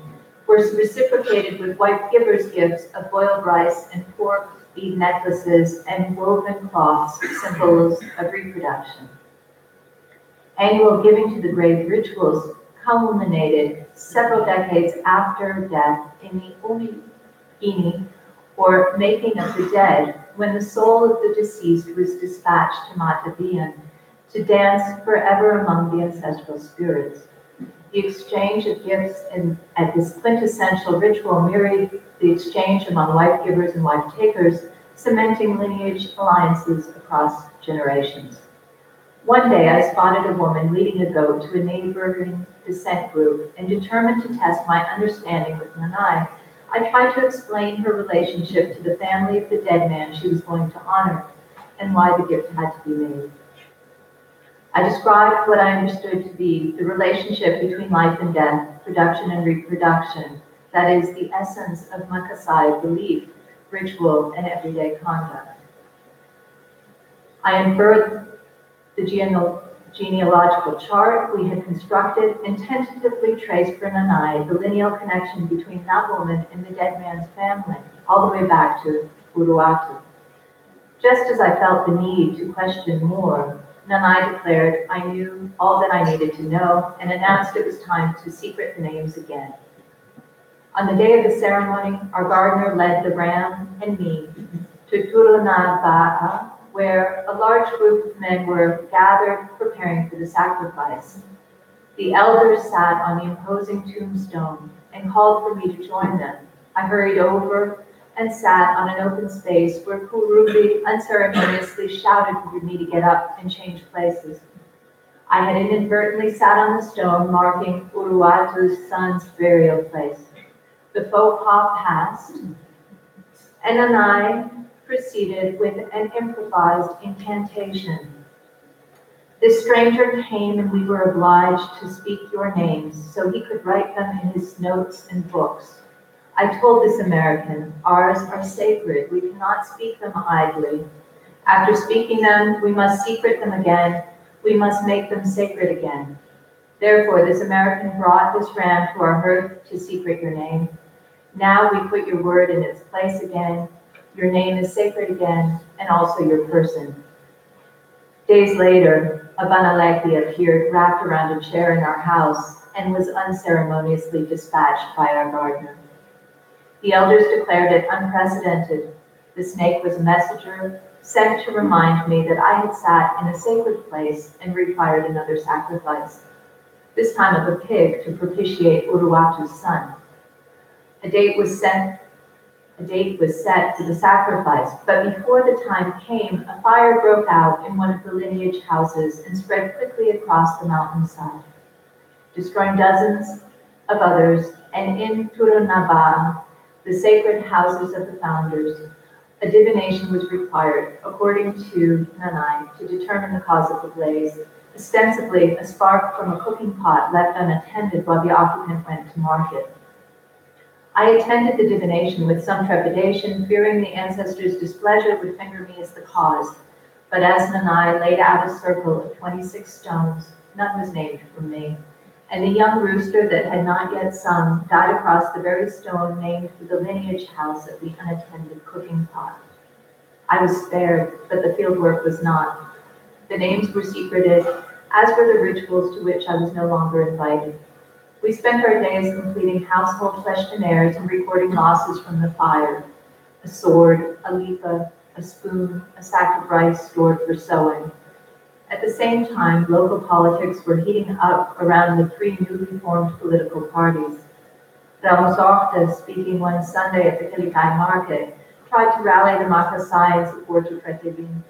were reciprocated with wife givers' gifts of boiled rice and pork, bead necklaces, and woven cloths, symbols of reproduction. Annual giving to the grave rituals culminated several decades after death in the Ini, or making of the dead, when the soul of the deceased was dispatched to Matavian to dance forever among the ancestral spirits. The exchange of gifts at this quintessential ritual mirrored the exchange among wife givers and wife takers, cementing lineage alliances across generations. One day I spotted a woman leading a goat to a neighboring descent group, and determined to test my understanding with Nanai, I tried to explain her relationship to the family of the dead man she was going to honor, and why the gift had to be made. I described what I understood to be the relationship between life and death, production and reproduction, that is, the essence of Makassae belief, ritual, and everyday conduct. I inferred the genealogical chart we had constructed and tentatively traced for Nanai the lineal connection between that woman and the dead man's family, all the way back to Uluwatu. Just as I felt the need to question more, Nanai declared I knew all that I needed to know and announced it was time to secret the names again. On the day of the ceremony, our gardener led the ram and me to Turunaba'a, where a large group of men were gathered preparing for the sacrifice. The elders sat on the imposing tombstone and called for me to join them. I hurried over and sat on an open space where Kurubi unceremoniously shouted for me to get up and change places. I had inadvertently sat on the stone marking Uluwatu's son's burial place. The faux pas passed, and Nanai proceeded with an improvised incantation. This stranger came, and we were obliged to speak your names so he could write them in his notes and books. I told this American, ours are sacred. We cannot speak them idly. After speaking them, we must secret them again. We must make them sacred again. Therefore, this American brought this ram to our herd to secret your name. Now we put your word in its place again. Your name is sacred again, and also your person. Days later, a Banaleki appeared wrapped around a chair in our house and was unceremoniously dispatched by our gardener. The elders declared it unprecedented. The snake was a messenger sent to remind me that I had sat in a sacred place and required another sacrifice, this time of a pig to propitiate Uluwatu's son. A date was set for the sacrifice, but before the time came, a fire broke out in one of the lineage houses and spread quickly across the mountainside, destroying dozens of others, and in Turunaba, the sacred houses of the founders, a divination was required, according to Nanai, to determine the cause of the blaze, ostensibly a spark from a cooking pot left unattended while the occupant went to market. I attended the divination with some trepidation, fearing the ancestors' displeasure would finger me as the cause. But as Nanai laid out a circle of 26 stones, none was named for me, and the young rooster that had not yet sung died across the very stone named for the lineage house of the unattended cooking pot. I was spared, but the fieldwork was not. The names were secreted, as were the rituals to which I was no longer invited. We spent our days completing household questionnaires and recording losses from the fire: a sword, a lipa, a spoon, a sack of rice stored for sowing. At the same time, local politics were heating up around the three newly formed political parties. Rausorte, speaking one Sunday at the Kilikai market, tried to rally the Makassae in support of Pratibin,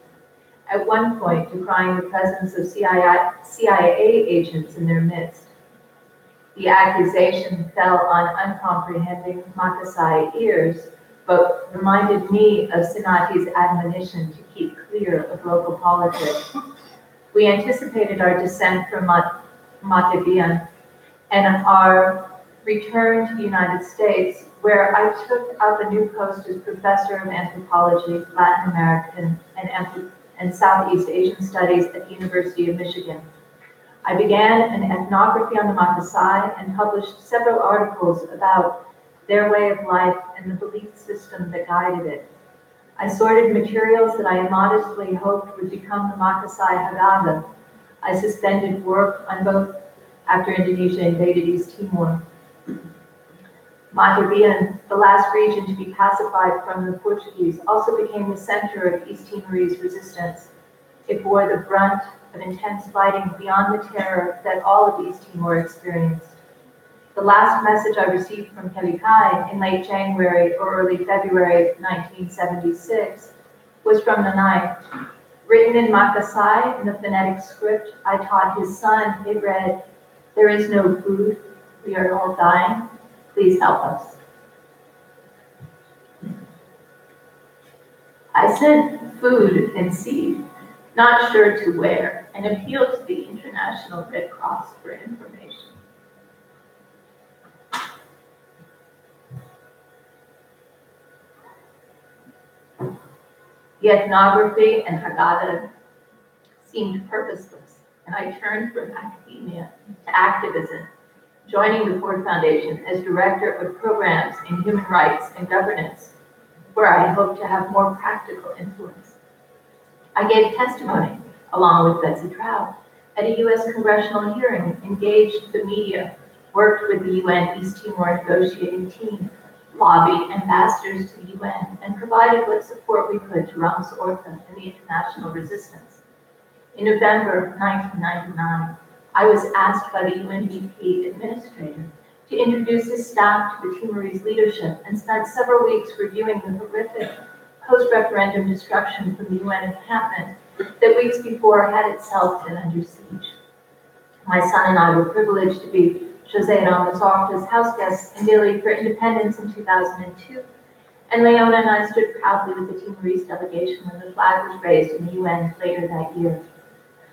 at one point decrying the presence of CIA agents in their midst. The accusation fell on uncomprehending Makassae ears, but reminded me of Sinati's admonition to keep clear of local politics. We anticipated our descent from Montevideo and our return to the United States, where I took up a new post as professor of anthropology, Latin American, and Southeast Asian studies at the University of Michigan. I began an ethnography on the Makassae and published several articles about their way of life and the belief system that guided it. I sorted materials that I modestly hoped would become the Makassae Haggadah. I suspended work on both after Indonesia invaded East Timor. Montevideo, the last region to be pacified from the Portuguese, also became the center of East Timorese resistance. It bore the brunt of intense fighting beyond the terror that all of East Timor experienced. The last message I received from Kelikai in late January or early February 1976 was from Nanai. Written in Makassae in the phonetic script I taught his son, it read, "There is no food, we are all dying, please help us." I sent food and seed, not sure to where, and appealed to the International Red Cross for information. The ethnography and Haggadah seemed purposeless, and I turned from academia to activism, joining the Ford Foundation as Director of Programs in Human Rights and Governance, where I hope to have more practical influence. I gave testimony, along with Betsy Traube, at a U.S. congressional hearing, engaged the media, worked with the UN East Timor negotiating team, lobbied ambassadors to the UN, and provided what support we could to Ramos Horta and the international resistance. In November 1999, I was asked by the UNDP administrator to introduce his staff to the Timorese leadership and spent several weeks reviewing the horrific post-referendum destruction from the UN encampment that weeks before had itself been under siege. My son and I were privileged to be José Ramos Horta's house guests in Dili for independence in 2002, and Leona and I stood proudly with the Timorese delegation when the flag was raised in the UN later that year.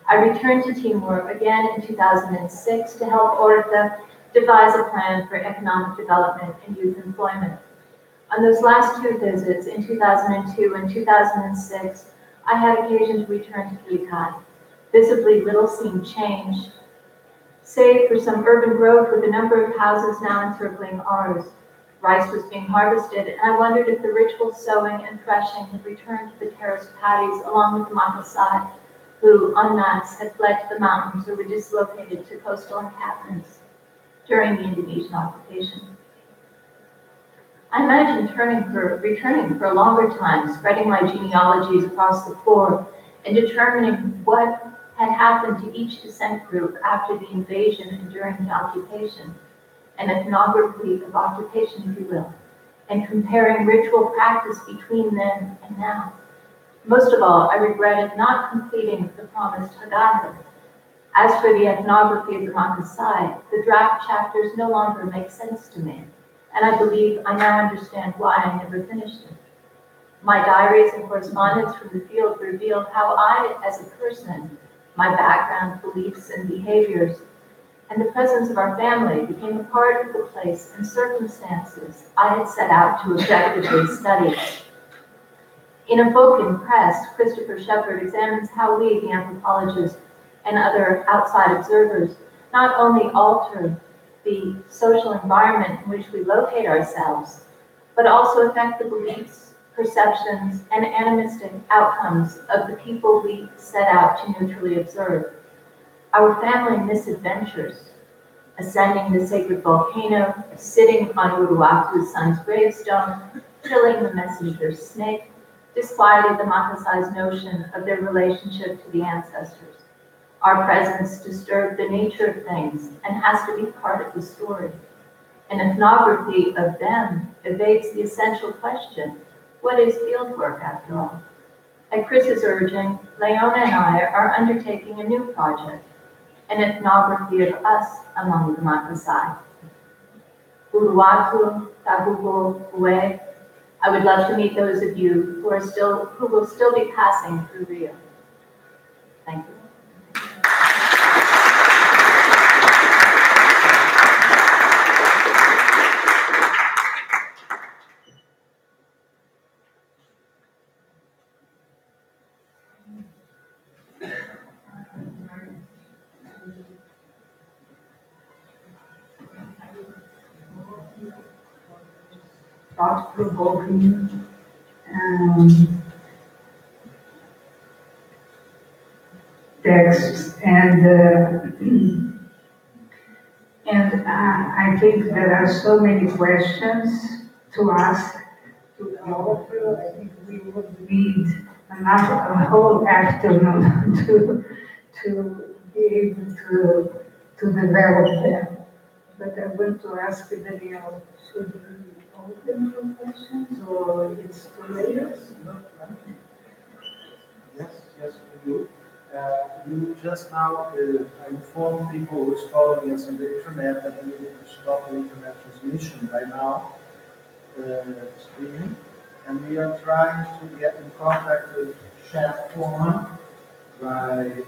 I returned to Timor again in 2006 to help Horta devise a plan for economic development and youth employment. On those last two visits in 2002 and 2006, I had occasion to return to Kelikai. Visibly little seemed changed, save for some urban growth with a number of houses now encircling ours. Rice was being harvested, and I wondered if the ritual sowing and threshing had returned to the terraced paddies along with the Makassae, who, en masse, had fled to the mountains or were dislocated to coastal encampments during the Indonesian occupation. I imagined returning for a longer time, spreading my genealogies across the floor and determining what had happened to each descent group after the invasion and during the occupation, an ethnography of occupation, if you will, and comparing ritual practice between then and now. Most of all, I regretted not completing the promised Haggadah. As for the ethnography of the Makassae, the draft chapters no longer make sense to me, and I believe I now understand why I never finished it. My diaries and correspondence from the field revealed how I, as a person, my background, beliefs, and behaviors, and the presence of our family became a part of the place and circumstances I had set out to objectively study. In a book in press, Christopher Shepard examines how we, the anthropologists, and other outside observers, not only alter the social environment in which we locate ourselves, but also affect the beliefs, perceptions, and animistic outcomes of the people we set out to neutrally observe. Our family misadventures, ascending the sacred volcano, sitting on Uruaku's son's gravestone, killing the messenger snake, disquieted the Makassae's notion of their relationship to the ancestors. Our presence disturbed the nature of things and has to be part of the story. An ethnography of them evades the essential question, what is fieldwork after all? At Chris's urging, Leona and I are undertaking a new project. an ethnography of us among the Makassae. Uruatu, Tabuko, Ue. I would love to meet those of you who will still be passing through Rio. Thank you. Thought-provoking texts, and I think there are so many questions to ask to the author. I think we would need a whole afternoon to be able to develop them. But I want to ask Daniel, should we open for questions or it's too late? Yes, we do. You just now informed people who is following us on the internet that we need to stop the internet transmission by now, streaming, and we are trying to get in contact with Chef Forman by